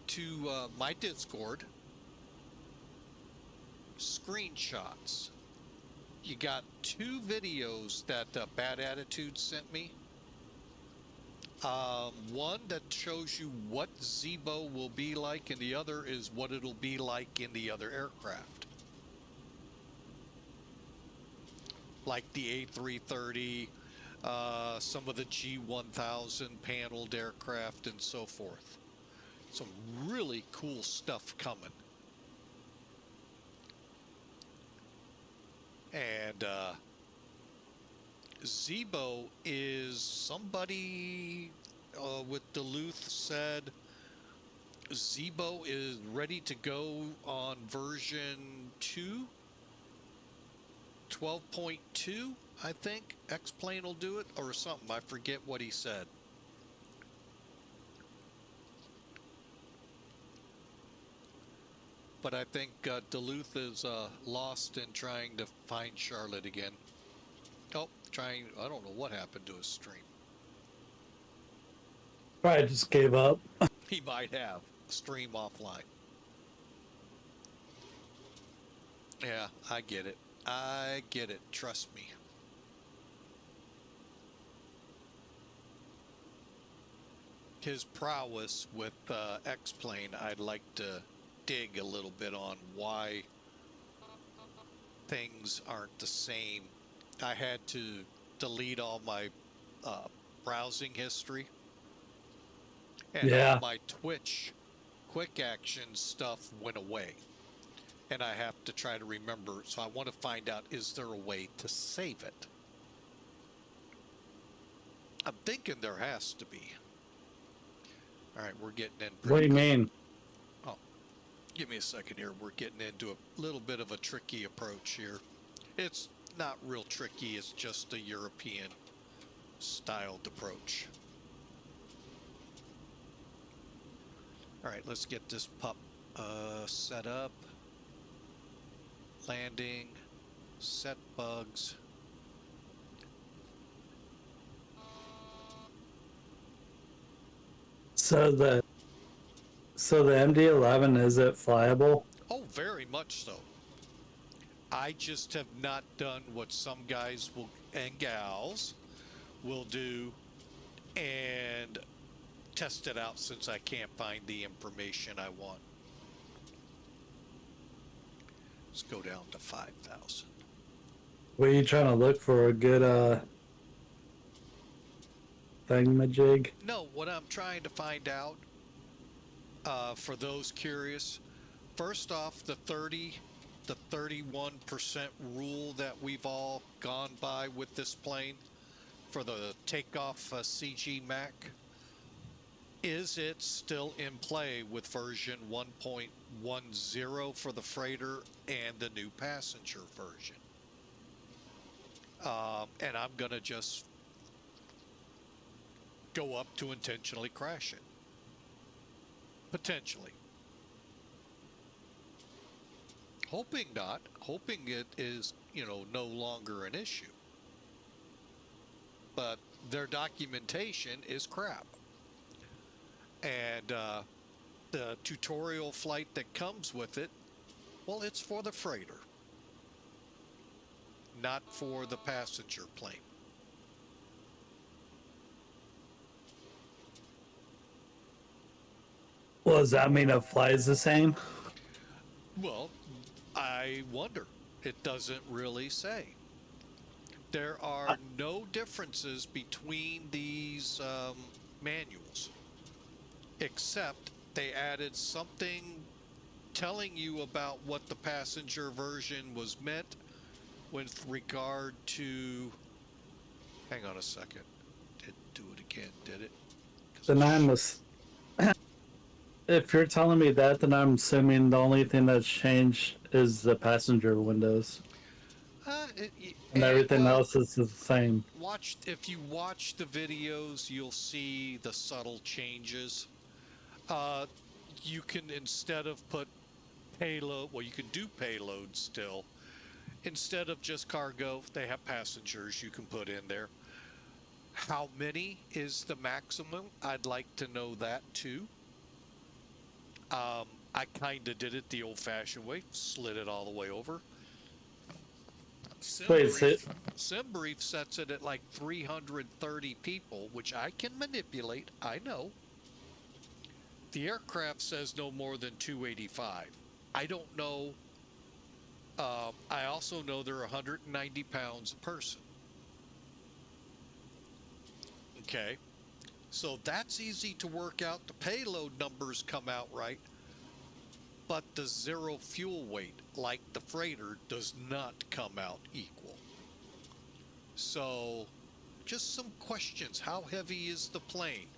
to my Discord, screenshots, you got 2 videos that Bad Attitude sent me. One that shows you what Zebo will be like, and the other is what it'll be like in the other aircraft. Like the A330, some of the G1000 paneled aircraft, and so forth. Some really cool stuff coming. And Zebo is somebody with Duluth said Zebo is ready to go on version 12.2, I think. X-Plane will do it or something. I forget what he said. But I think Duluth is lost in trying to find Charlotte again. Oh, I don't know what happened to his stream. Probably just gave up. He might have. Stream offline. Yeah, I get it. I get it. Trust me. His prowess with X-Plane, I'd like to dig a little bit on why things aren't the same. I had to delete all my browsing history, and all my Twitch quick action stuff went away, and I have to try to remember. So I want to find out, is there a way to save it? I'm thinking there has to be. All right, we're getting in. What do you mean? Oh, give me a second here. We're getting into a little bit of a tricky approach here. It's not real tricky. It's just a European styled approach. All right, let's get this pup set up. Landing, set bugs. So the MD-11, is it flyable? Oh, very much so. I just have not done what some guys will and gals will do and test it out, since I can't find the information I want. Let's go down to 5,000. Were you trying to look for a good thingamajig? No, what I'm trying to find out, for those curious, first off, the 31% rule that we've all gone by with this plane for the takeoff CG Mac, is it still in play with version 1.10 for the freighter and the new passenger version? And I'm going to just go up to intentionally crash it. Potentially. Hoping not. Hoping it is, no longer an issue. But their documentation is crap. And the tutorial flight that comes with it, well, it's for the freighter, not for the passenger plane. Well, does that mean it flies the same? Well, I wonder. It doesn't really say. There are no differences between these manuals, except they added something telling you about what the passenger version was meant with regard to. Hang on a second. Didn't do it again, did it? Then I'm if you're telling me that, then I'm assuming the only thing that's changed is the passenger windows, and everything else is the same. If you watch the videos, you'll see the subtle changes. You can, instead of put payload, well, you can do payload still. Instead of just cargo, they have passengers you can put in there. How many is the maximum? I'd like to know that too. I kind of did it the old-fashioned way, slid it all the way over. SimBrief sets it at like 330 people, which I can manipulate, I know. The aircraft says no more than 285. I don't know. I also know they're 190 pounds a person. Okay. So that's easy to work out. The payload numbers come out right. But the zero fuel weight, like the freighter, does not come out equal. So just some questions. How heavy is the plane?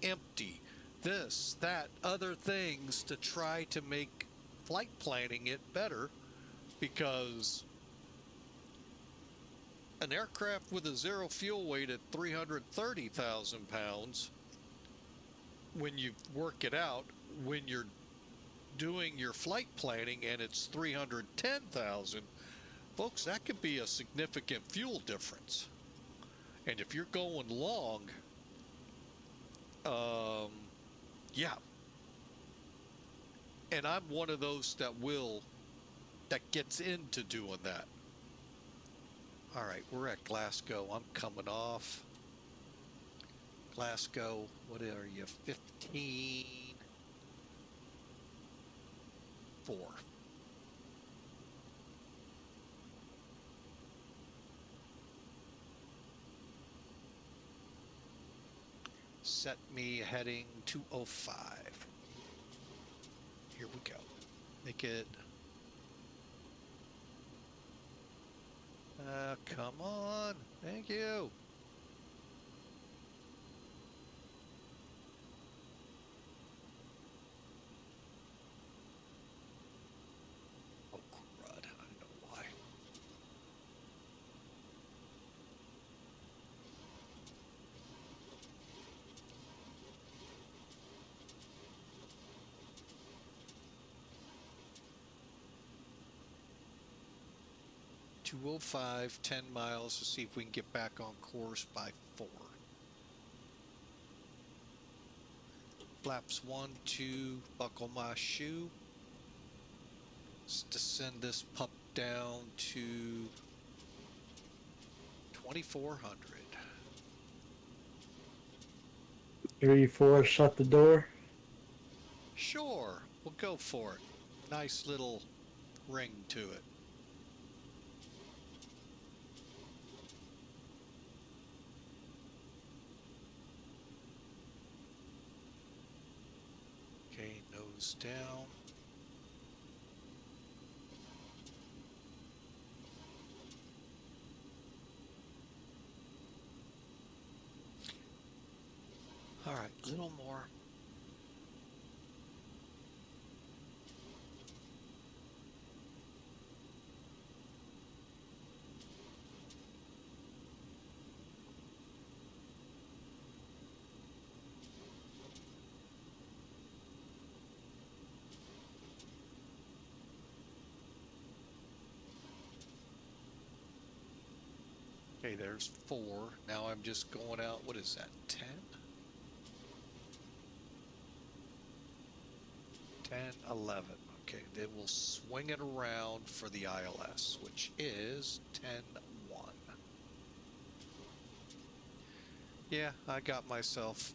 Empty. This, that, other things to try to make flight planning it better, because an aircraft with a zero fuel weight at 330,000 pounds, when you work it out, when you're doing your flight planning and it's 310,000, folks, that could be a significant fuel difference. And if you're going long, yeah. And I'm one of those that gets into doing that. All right, we're at Glasgow. I'm coming off. Glasgow, what are you, 15? 4. Set me heading 205. Here we go. Make it. Come on. Thank you. Oh, crud. I don't know why. .205, 10 miles to see if we can get back on course by 4. Flaps 1, 2, buckle my shoe. Let's descend this pup down to 2,400. 3-4, shut the door. Sure, we'll go for it. Nice little ring to it. Okay, nose down. All right, a little more. Okay, there's 4. Now I'm just going out, what is that, 10? 10, 11. Okay, then we'll swing it around for the ILS, which is 10-1. Yeah, I got myself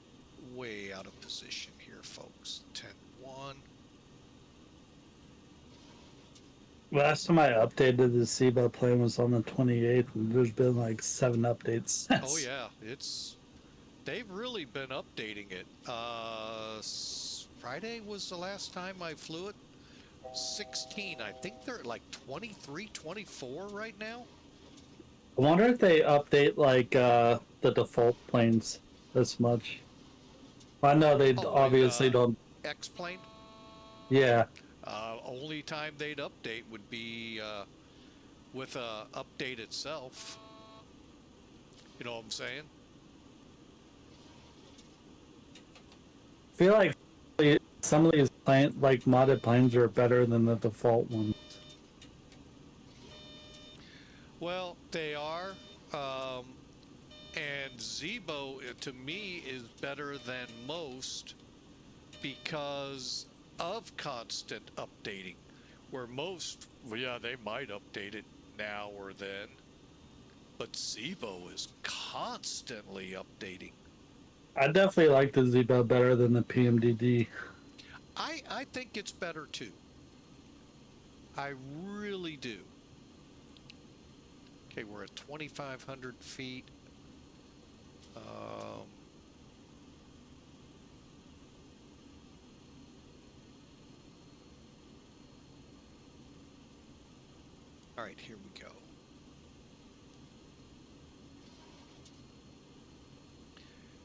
way out of position here, folks. 10-1. Last time I updated the SIBA plane was on the 28th, and there's been like 7 updates since. Oh yeah, they've really been updating it. Friday was the last time I flew it. 16. I think they're at like 23, 24 right now. I wonder if they update like the default planes this much. I know they obviously don't. X-plane? Yeah. Only time they'd update would be with update itself. You know what I'm saying? I feel like some of these like modded planes are better than the default ones. Well, they are. And Zebo, to me, is better than most because of constant updating. Where most, well, yeah, they might update it now or then. But Zebo is constantly updating. I definitely like the Zebo better than the PMDD. I think it's better too. I really do. Okay, we're at 2,500 feet. All right, here we go.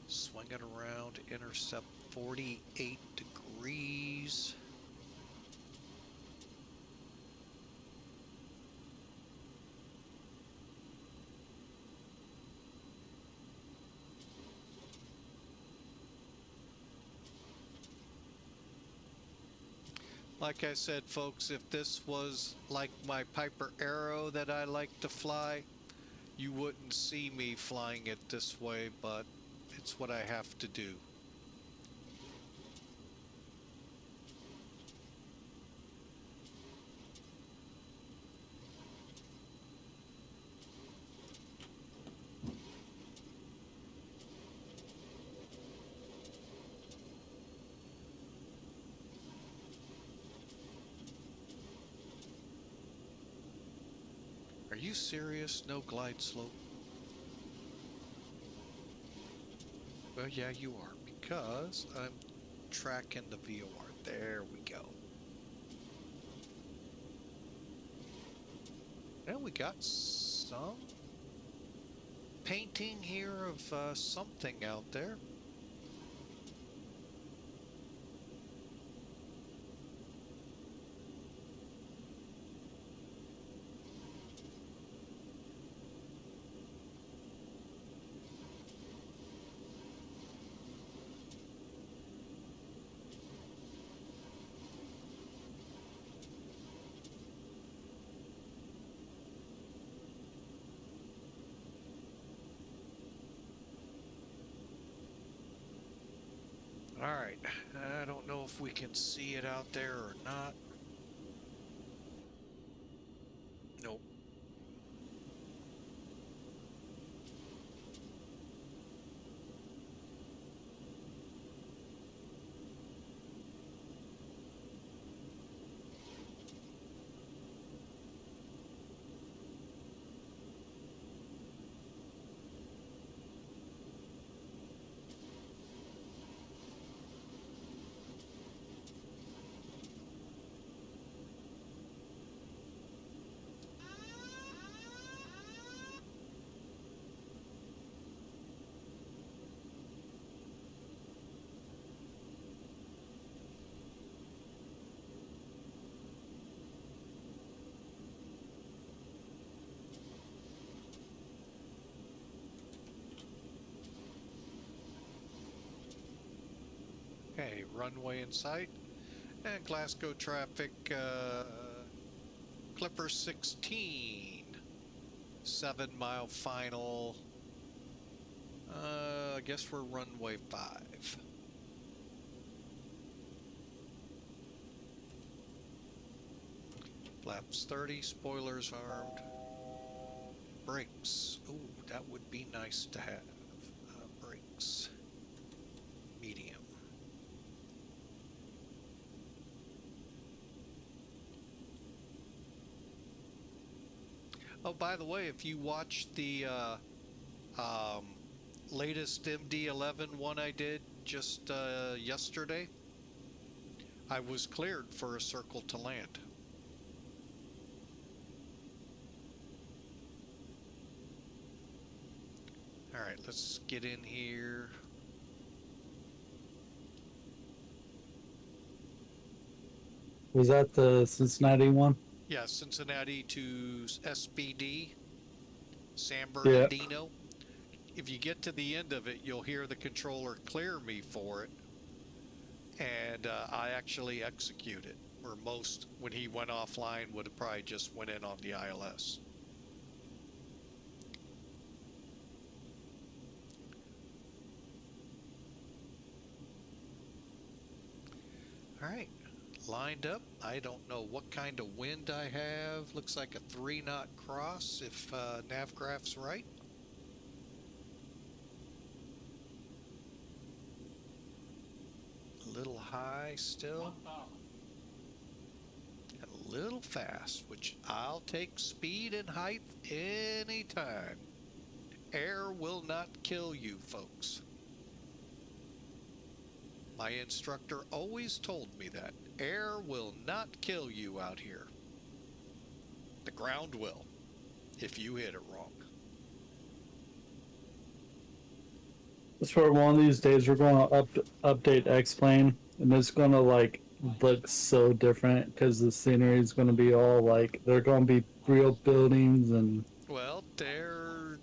Swing it around, intercept 48 degrees. Like I said, folks, if this was like my Piper Arrow that I like to fly, you wouldn't see me flying it this way, but it's what I have to do. Are you serious? No glide slope? Well, yeah, you are, because I'm tracking the VOR. There we go. Well, we got some painting here of something out there. All right, I don't know if we can see it out there or not. Nope. Okay, runway in sight. And Glasgow traffic, Clipper 16. 7-mile final. I guess we're runway 5. Flaps 30, spoilers armed. Brakes. Ooh, that would be nice to have. Brakes. Medium. Oh, by the way, if you watched the latest MD-11 one I did just yesterday, I was cleared for a circle to land. All right, let's get in here. Was that the Cincinnati one? Yeah, Cincinnati to SBD, San Yeah. Bernardino. If you get to the end of it, you'll hear the controller clear me for it. And I actually execute it, where most, when he went offline, would have probably just went in on the ILS. All right, lined up. I don't know what kind of wind I have. Looks like a 3-knot cross if Navgraph's right. A little high still. And a little fast, which I'll take speed and height anytime. Air will not kill you, folks. My instructor always told me that. Air will not kill you out here. The ground will, if you hit it wrong. That's where one of these days we're going to update X-Plane, and it's going to like look so different because the scenery is going to be all like, they're going to be real buildings and... Well, their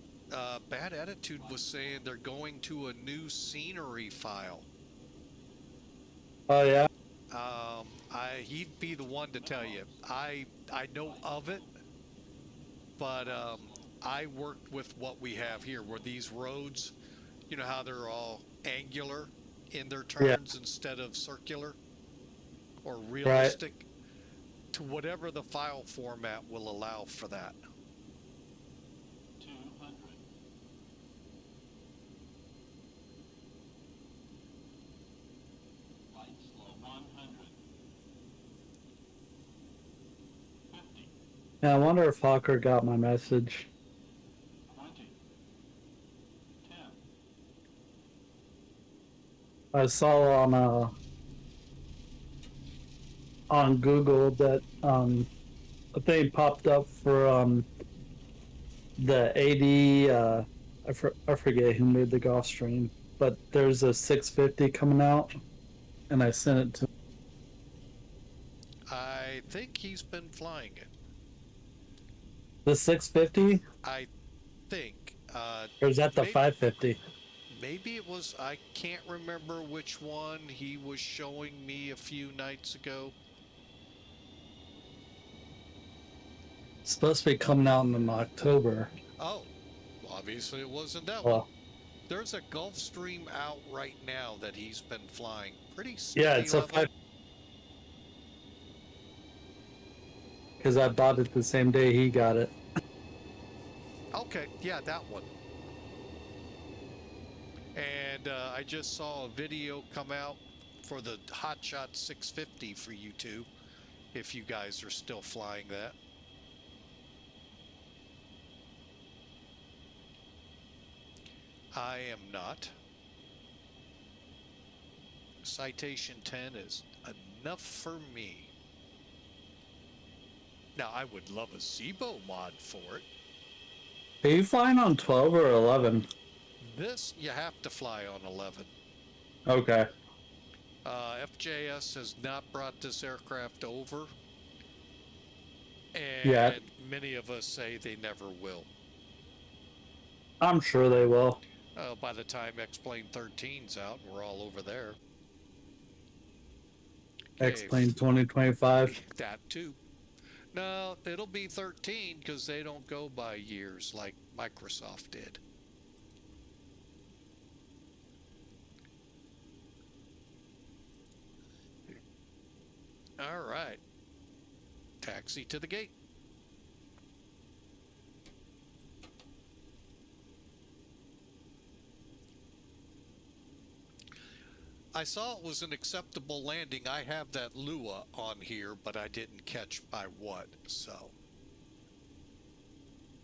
Bad Attitude was saying they're going to a new scenery file. Oh, yeah? He'd be the one to tell you. I know of it, but I worked with what we have here, where these roads, you know how they're all angular in their turns instead of circular or realistic, to whatever the file format will allow for that. 200. Light slow 100. 50. Yeah, I wonder if Hawker got my message. 20. 10. I saw on Google that a thing popped up for the AD. I forget who made the Gulfstream, but there's a 650 coming out, and I sent it to. I think he's been flying it. The 650? I think. Or is that the maybe, 550? Maybe it was. I can't remember which one he was showing me a few nights ago. It's supposed to be coming out in October. Oh, obviously it wasn't that Well, one. There's a Gulfstream out right now that he's been flying. Pretty steady yeah, it's level. a 5. Because I bought it the same day he got it. Okay, yeah, that one. And I just saw a video come out for the Hotshot 650 for you two, if you guys are still flying that. I am not. Citation 10 is enough for me. Now, I would love a SIBO mod for it. Are you flying on 12 or 11? This, you have to fly on 11. Okay. FJS has not brought this aircraft over. And Yeah. many of us say they never will. I'm sure they will. By the time X-Plane 13's out, we're all over there. X-Plane 2025. That too. No, it'll be 13 because they don't go by years like Microsoft did. All right. Taxi to the gate. I saw it was an acceptable landing. I have that Lua on here, but I didn't catch by what, so.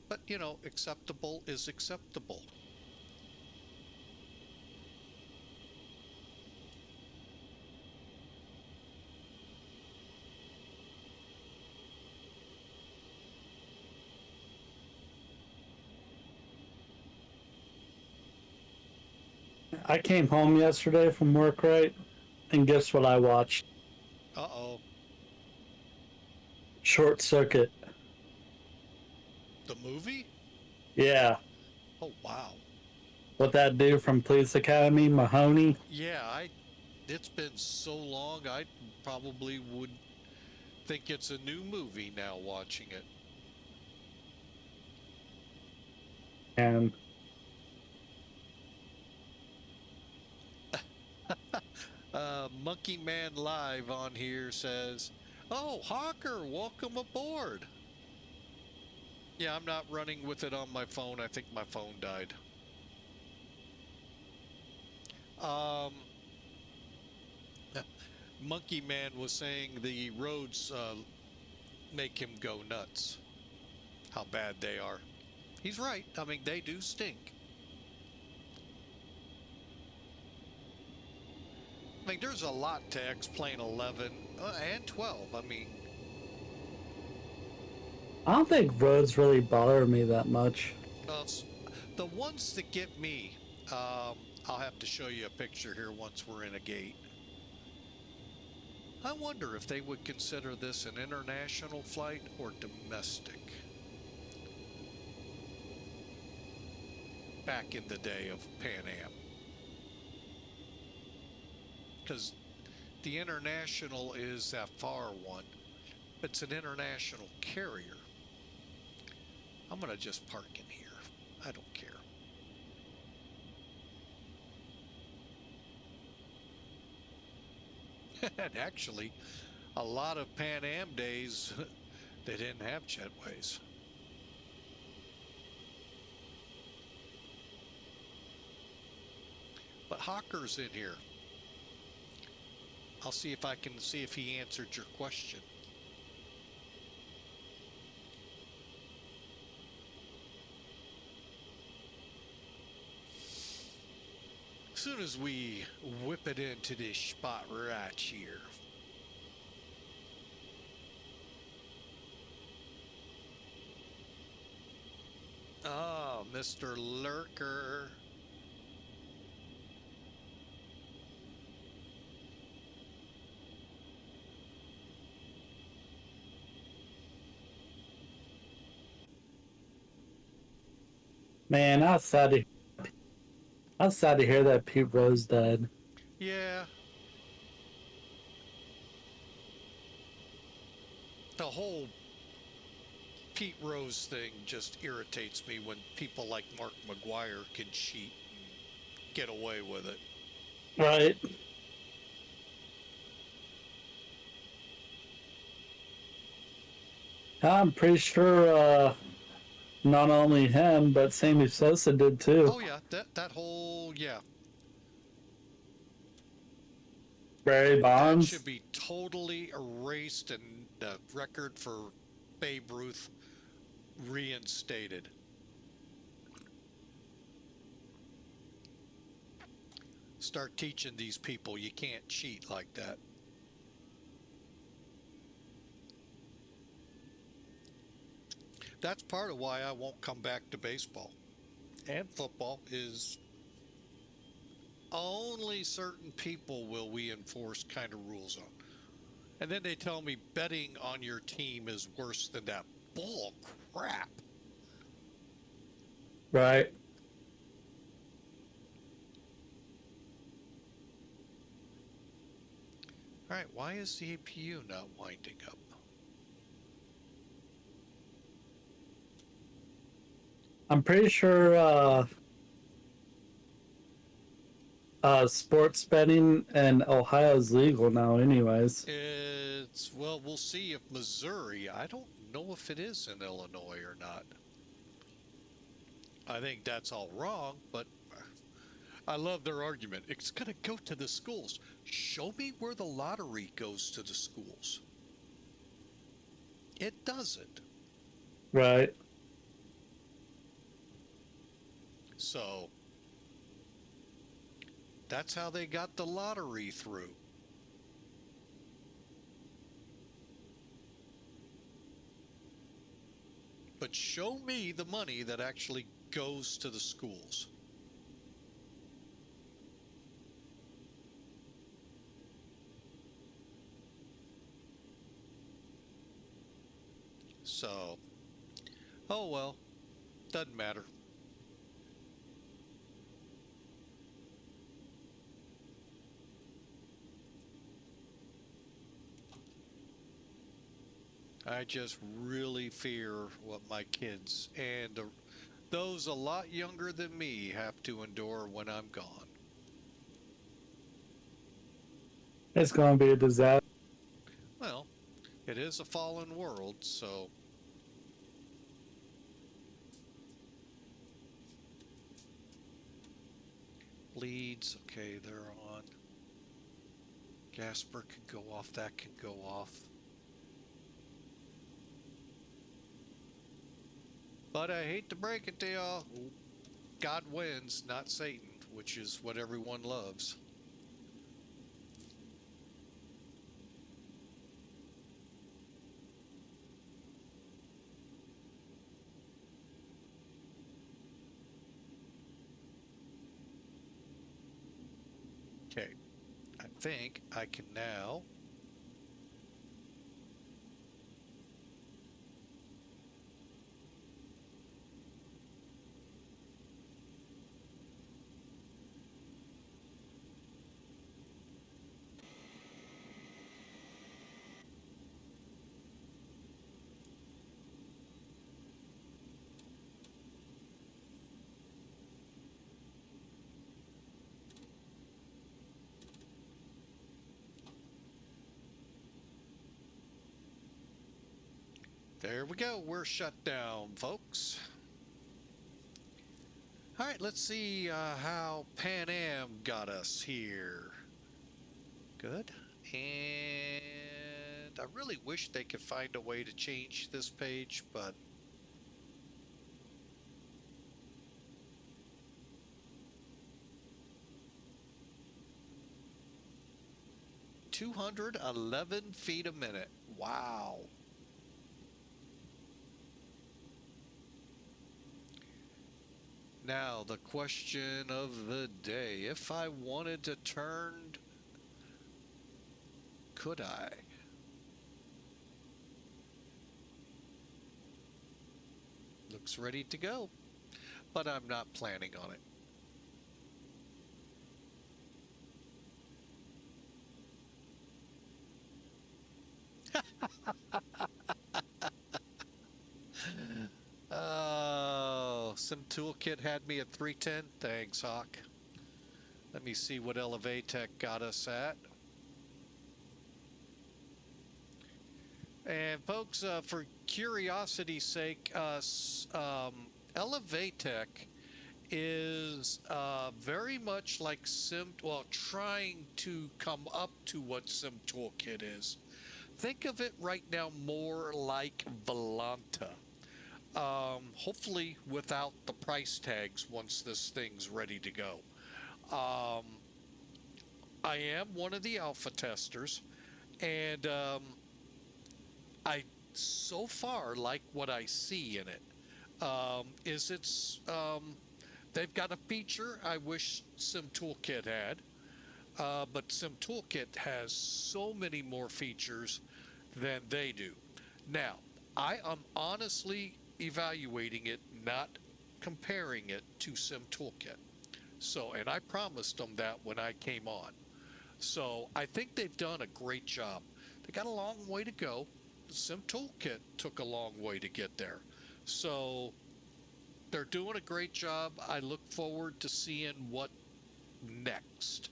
But, you know, acceptable is acceptable. I came home yesterday from work, right? And guess what I watched? Uh-oh. Short Circuit. The movie? Yeah. Oh, wow. What that dude from Police Academy, Mahoney? Yeah, it's been so long, I probably would think it's a new movie now watching it. And Monkey Man Live on here says, "Oh, Hawker, welcome aboard." Yeah, I'm not running with it on my phone. I think my phone died. Monkey Man was saying the roads make him go nuts. How bad they are. He's right. I mean, they do stink. I mean, there's a lot to X-Plane 11 and 12. I mean, I don't think roads really bother me that much. the ones that get me, I'll have to show you a picture here once we're in a gate. I wonder if they would consider this an international flight or domestic. Back in the day of Pan Am. Because the international is that far one. It's an international carrier. I'm going to just park in here. I don't care. And actually, a lot of Pan Am days, they didn't have jetways. But Hawker's in here. I'll see if I can see if he answered your question. As soon as we whip it into this spot right here. Oh, Mr. Lurker. Man, I was sad to hear that Pete Rose died. Yeah. The whole Pete Rose thing just irritates me when people like Mark McGuire can cheat and get away with it. Right. I'm pretty sure not only him, but Sammy Sosa did too. Oh yeah, that whole, yeah. Barry Bonds. That should be totally erased and the record for Babe Ruth reinstated. Start teaching these people you can't cheat like that. That's part of why I won't come back to baseball and football is only certain people will we enforce kind of rules on. And then they tell me betting on your team is worse than that. Bull crap. Right. All right, why is the APU not winding up? I'm pretty sure sports betting in Ohio is legal now, anyways. It's, well, we'll see if Missouri, I don't know if it is in Illinois or not. I think that's all wrong, but I love their argument. It's going to go to the schools. Show me where the lottery goes to the schools. It doesn't. Right. So that's how they got the lottery through. But show me the money that actually goes to the schools. So, oh well, doesn't matter. I just really fear what my kids and those a lot younger than me have to endure when I'm gone. It's going to be a disaster. Well, it is a fallen world, so leads, okay, they're on. Gasper can go off, that can go off. But I hate to break it to y'all, God wins, not Satan, which is what everyone loves. Okay, I think I can now there we go. We're shut down, folks. All right, let's see how Pan Am got us here. Good. And I really wish they could find a way to change this page, but $211 feet a minute. Wow. Now, the question of the day. If I wanted to turn, could I? Looks ready to go, but I'm not planning on it. Oh, Sim Toolkit had me at 310. Thanks, Hawk. Let me see what Elevatech got us at. And folks, for curiosity's sake, Elevatech is very much like trying to come up to what Sim Toolkit is. Think of it right now more like Volanta. Hopefully without the price tags once this thing's ready to go. I am one of the alpha testers, and I so far like what I see in it. They've got a feature I wish Sim Toolkit had, but Sim Toolkit has so many more features than they do. Now, I am honestly evaluating it, not comparing it to Sim Toolkit. So, and I promised them that when I came on. So I think they've done a great job. They got a long way to go. The Sim Toolkit took a long way to get there. So they're doing a great job. I look forward to seeing what next.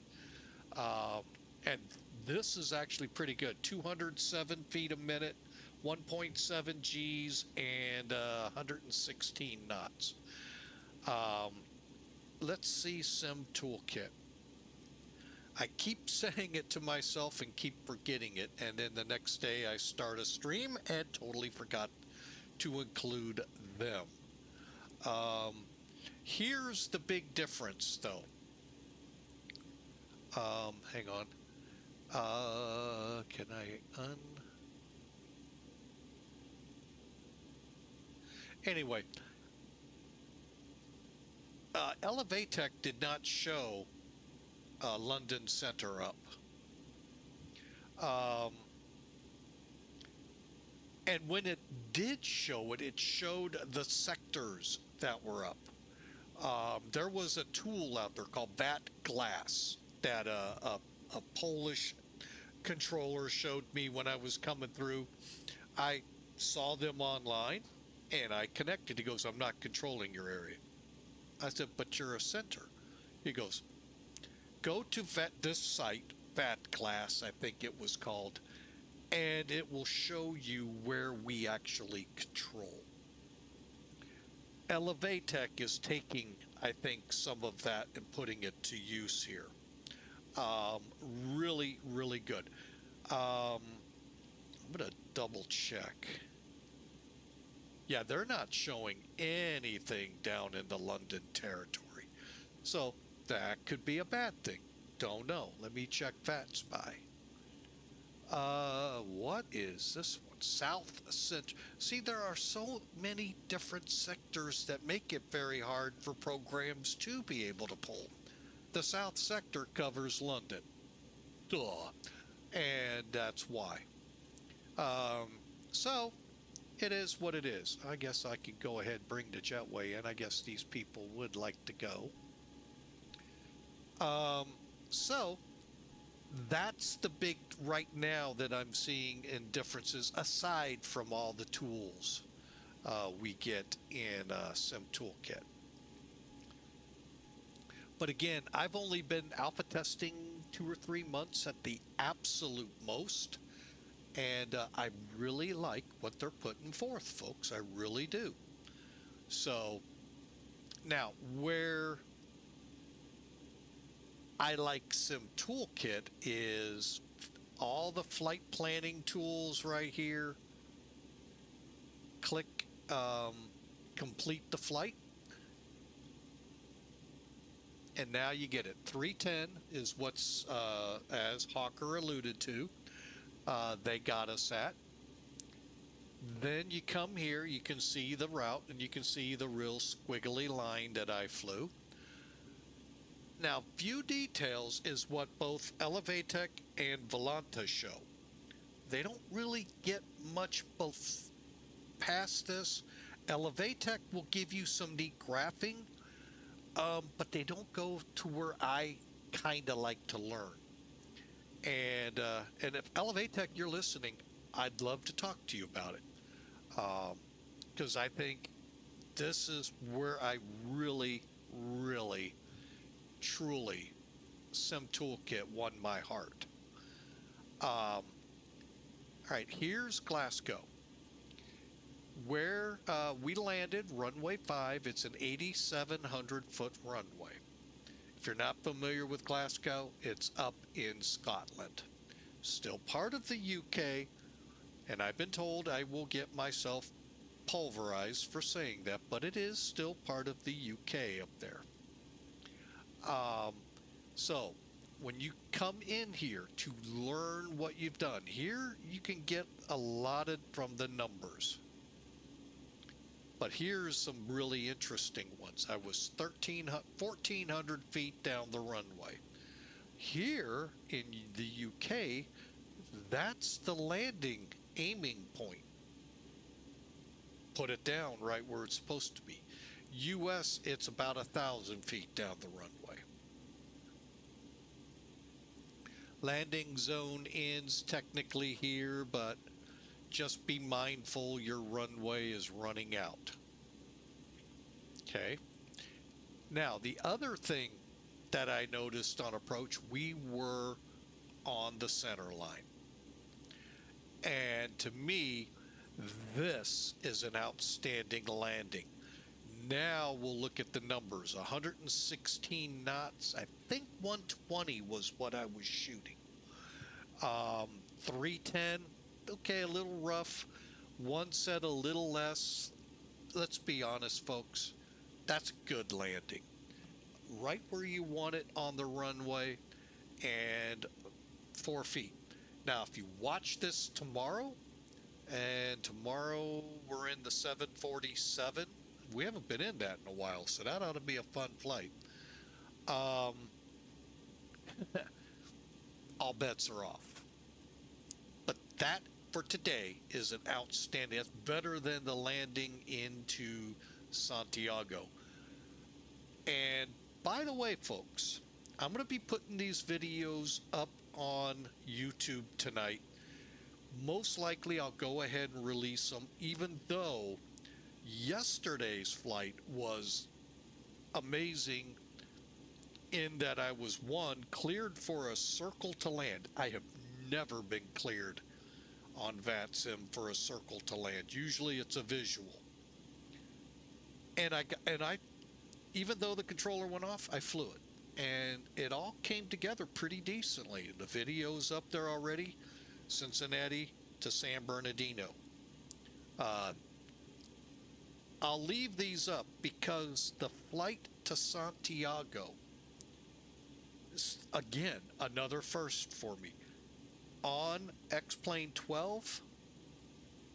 And this is actually pretty good. 207 feet a minute, 1.7 Gs, and 116 knots. Let's see Sim Toolkit. I keep saying it to myself and keep forgetting it, and then the next day I start a stream and totally forgot to include them. Here's the big difference, though. Hang on. Can I Anyway, Elevatech did not show London Center up. And when it did show it, it showed the sectors that were up. There was a tool out there called VAT Glass that a Polish controller showed me when I was coming through. I saw them online and I connected. He goes, I'm not controlling your area. I said, but you're a center. He goes, go to this site, VAT Glass, I think it was called, and it will show you where we actually control. Elevatech is taking, I think, some of that and putting it to use here. Really, really good. I'm going to double check. Yeah, they're not showing anything down in the London territory. So that could be a bad thing. Don't know. Let me check FatSpy. What is this one? South Central. See, there are so many different sectors that make it very hard for programs to be able to pull. The South Sector covers London. Duh. And that's why. So, it is what it is. I guess I could go ahead and bring the jetway in. I guess these people would like to go. So, that's the big right now that I'm seeing in differences, aside from all the tools we get in Sim Toolkit. But again, I've only been alpha testing 2 or 3 months at the absolute most. And I really like what they're putting forth, folks. I really do. So, now, where I like Sim Toolkit is all the flight planning tools right here. Click complete the flight. And now you get it. 310 is what's, as Hawker alluded to, they got us at. Then you come here, you can see the route, and you can see the real squiggly line that I flew. Now, view details is what both Elevatech and Volanta show. They don't really get much both past this. Elevatech will give you some neat graphing, but they don't go to where I kind of like to learn. And if Elevatech, you're listening, I'd love to talk to you about it. Because I think this is where I really, really, truly, Sim Toolkit won my heart. All right, here's Glasgow. Where we landed, runway 5, it's an 8,700-foot runway. If you're not familiar with Glasgow, it's up in Scotland. Still part of the UK, and I've been told I will get myself pulverized for saying that, but it is still part of the UK up there. So, when you come in here to learn what you've done, here you can get a lot from the numbers. But here's some really interesting ones. I was 1,400 feet down the runway. Here in the UK, that's the landing aiming point. Put it down right where it's supposed to be. US, it's about 1,000 feet down the runway. Landing zone ends technically here, but just be mindful your runway is running out. Okay. Now, the other thing that I noticed on approach, we were on the center line. And to me, this is an outstanding landing. Now we'll look at the numbers. 116 knots. I think 120 was what I was shooting. 310, okay, a little rough. One set a little less. Let's be honest, folks. That's good landing. Right where you want it on the runway and 4 feet. Now, if you watch this tomorrow, and tomorrow we're in the 747, we haven't been in that in a while, so that ought to be a fun flight. All bets are off. But that for today is an outstanding. That's better than the landing into Santiago. And by the way, folks, I'm going to be putting these videos up on YouTube tonight. Most likely I'll go ahead and release them, even though yesterday's flight was amazing in that I was, one, cleared for a circle to land. I have never been cleared on FlyJSim for a circle to land. Usually it's a visual. And I even though the controller went off, I flew it. And it all came together pretty decently. The video's up there already. Cincinnati to San Bernardino. I'll leave these up because the flight to Santiago is, again, another first for me. On X-Plane 12,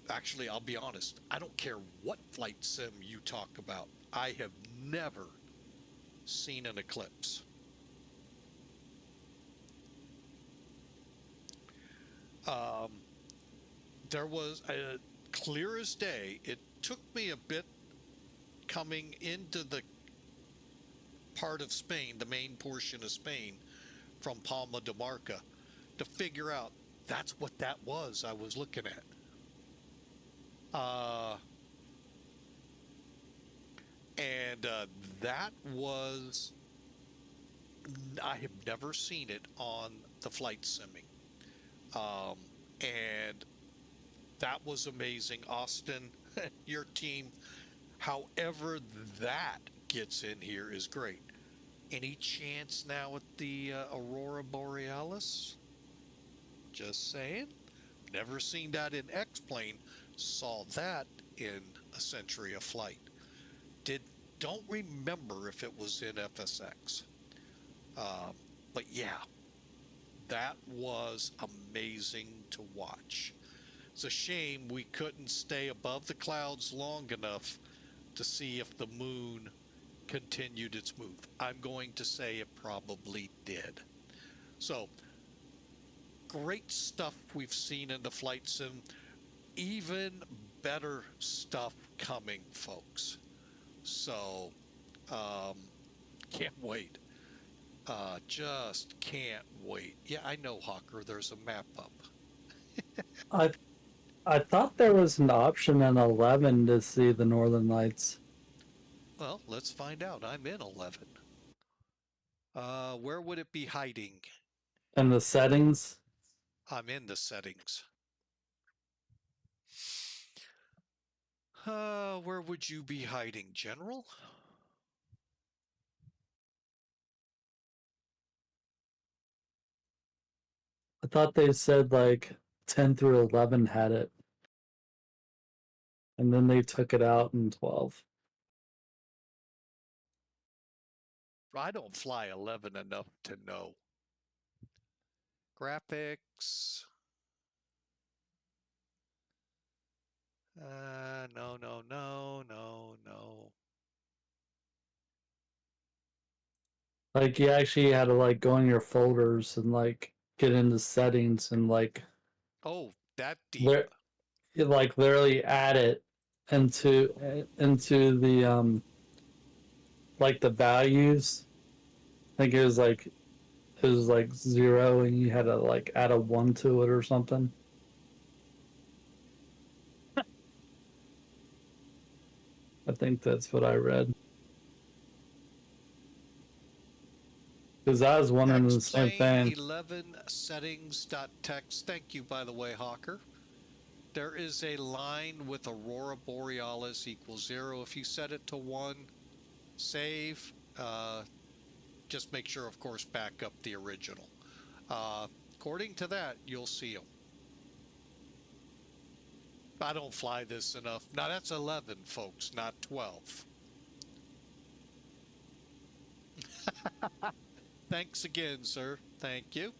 actually, I'll be honest, I don't care what flight sim you talk about. I have never seen an eclipse. There was a clear as day. It took me a bit coming into the part of Spain, the main portion of Spain, from Palma de Mallorca, to figure out that's what that was I was looking at. That was, I have never seen it on the flight simming. And that was amazing. Austin, your team, however that gets in here is great. Any chance now at the Aurora Borealis? Just saying. Never seen that in X-Plane. Saw that in a century of flight. Don't remember if it was in FSX. But yeah, that was amazing to watch. It's a shame we couldn't stay above the clouds long enough to see if the moon continued its move. I'm going to say it probably did. So, great stuff we've seen in the flight sim. Even better stuff coming, folks. So, can't wait. Just can't wait. Yeah, I know, Hawker. There's a map up. I thought there was an option in 11 to see the Northern Lights. Well, let's find out. I'm in 11. Where would it be hiding? In the settings? I'm in the settings. Where would you be hiding, General? I thought they said like 10 through 11 had it. And then they took it out in 12. I don't fly 11 enough to know. Graphics. No. Like you actually had to like go in your folders and like get into settings and like Oh, that deep. Like literally add it into the like the values. I think it was like 0 and you had to like add a 1 to it or something. I think that's what I read. Because I was wondering the same thing. Xplane11 settings.txt. Thank you, by the way, Hawker. There is a line with Aurora Borealis equals 0. If you set it to 1, save. Just make sure, of course, back up the original. According to that, you'll see them. I don't fly this enough. Now, that's 11, folks, not 12. Thanks again, sir. Thank you.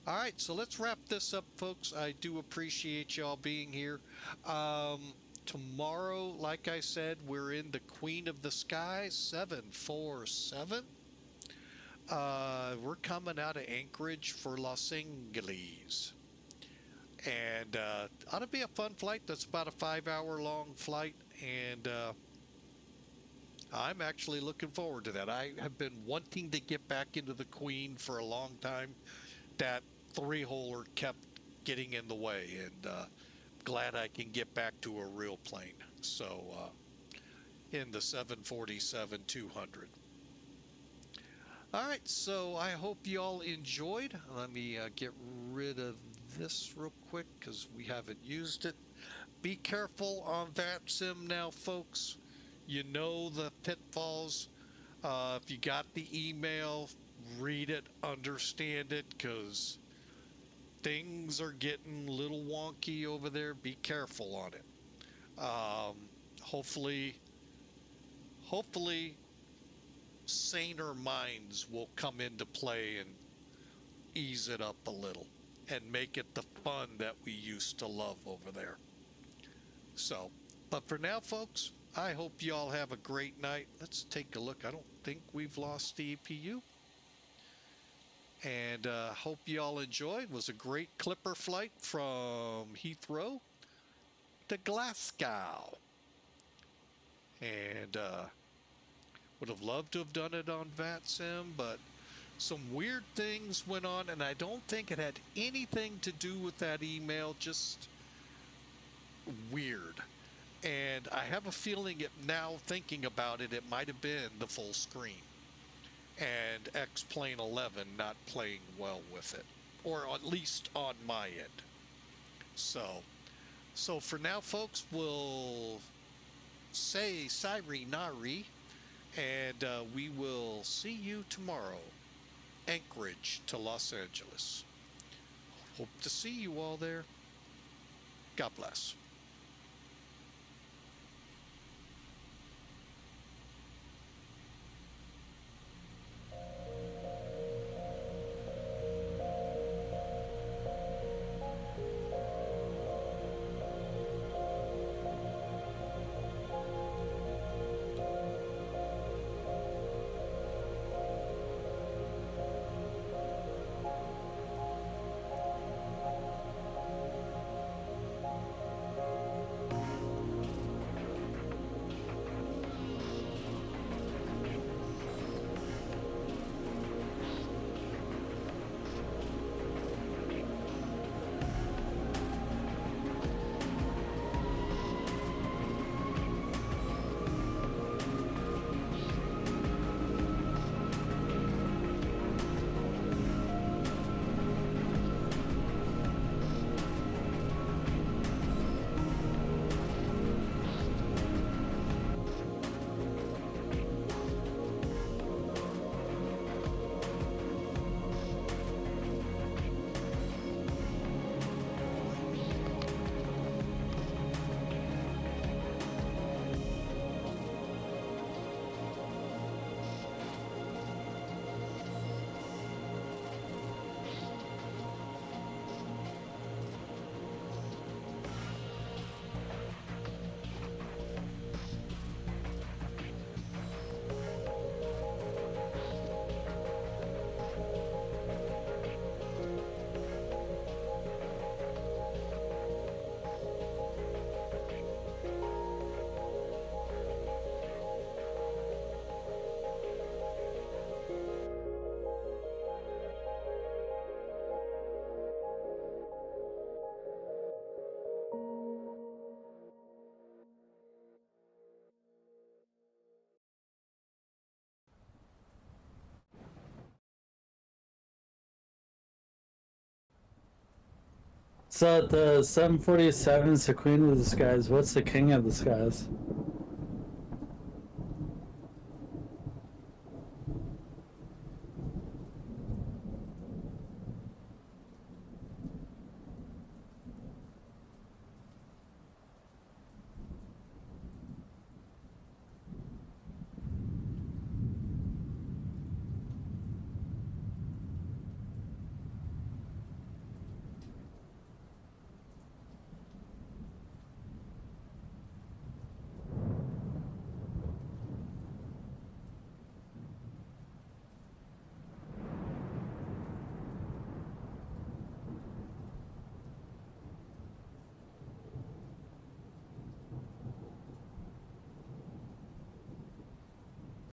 All right, so let's wrap this up, folks. I do appreciate y'all being here. Tomorrow, like I said, we're in the Queen of the Sky 747. We're coming out of Anchorage for Los Angeles. And ought to be a fun flight. That's about a 5-hour-long flight. And I'm actually looking forward to that. I have been wanting to get back into the Queen for a long time. That 3-holer kept getting in the way, and glad I can get back to a real plane. So in the 747-200. All right, so I hope you all enjoyed. Let me get rid of this real quick because we haven't used it. Be careful on FlyJSim now, folks. You know the pitfalls. If you got the email, read it, understand it, because things are getting a little wonky over there. Be careful on it. Hopefully saner minds will come into play and ease it up a little and make it the fun that we used to love over there. So, but for now, folks, I hope you all have a great night. Let's take a look. I don't think we've lost the EPU. And hope you all enjoyed. It was a great Clipper flight from Heathrow to Glasgow. And would have loved to have done it on FlyJSim, but some weird things went on, and I don't think it had anything to do with that email, just weird. And I have a feeling it now, thinking about it, it might have been the full screen. And Xplane11 not playing well with it, or at least on my end. So for now, folks, we'll say Sairi Nari, and we will see you tomorrow. Anchorage to Los Angeles. Hope to see you all there. God bless. So the 747 is the queen of the skies. What's the king of the skies?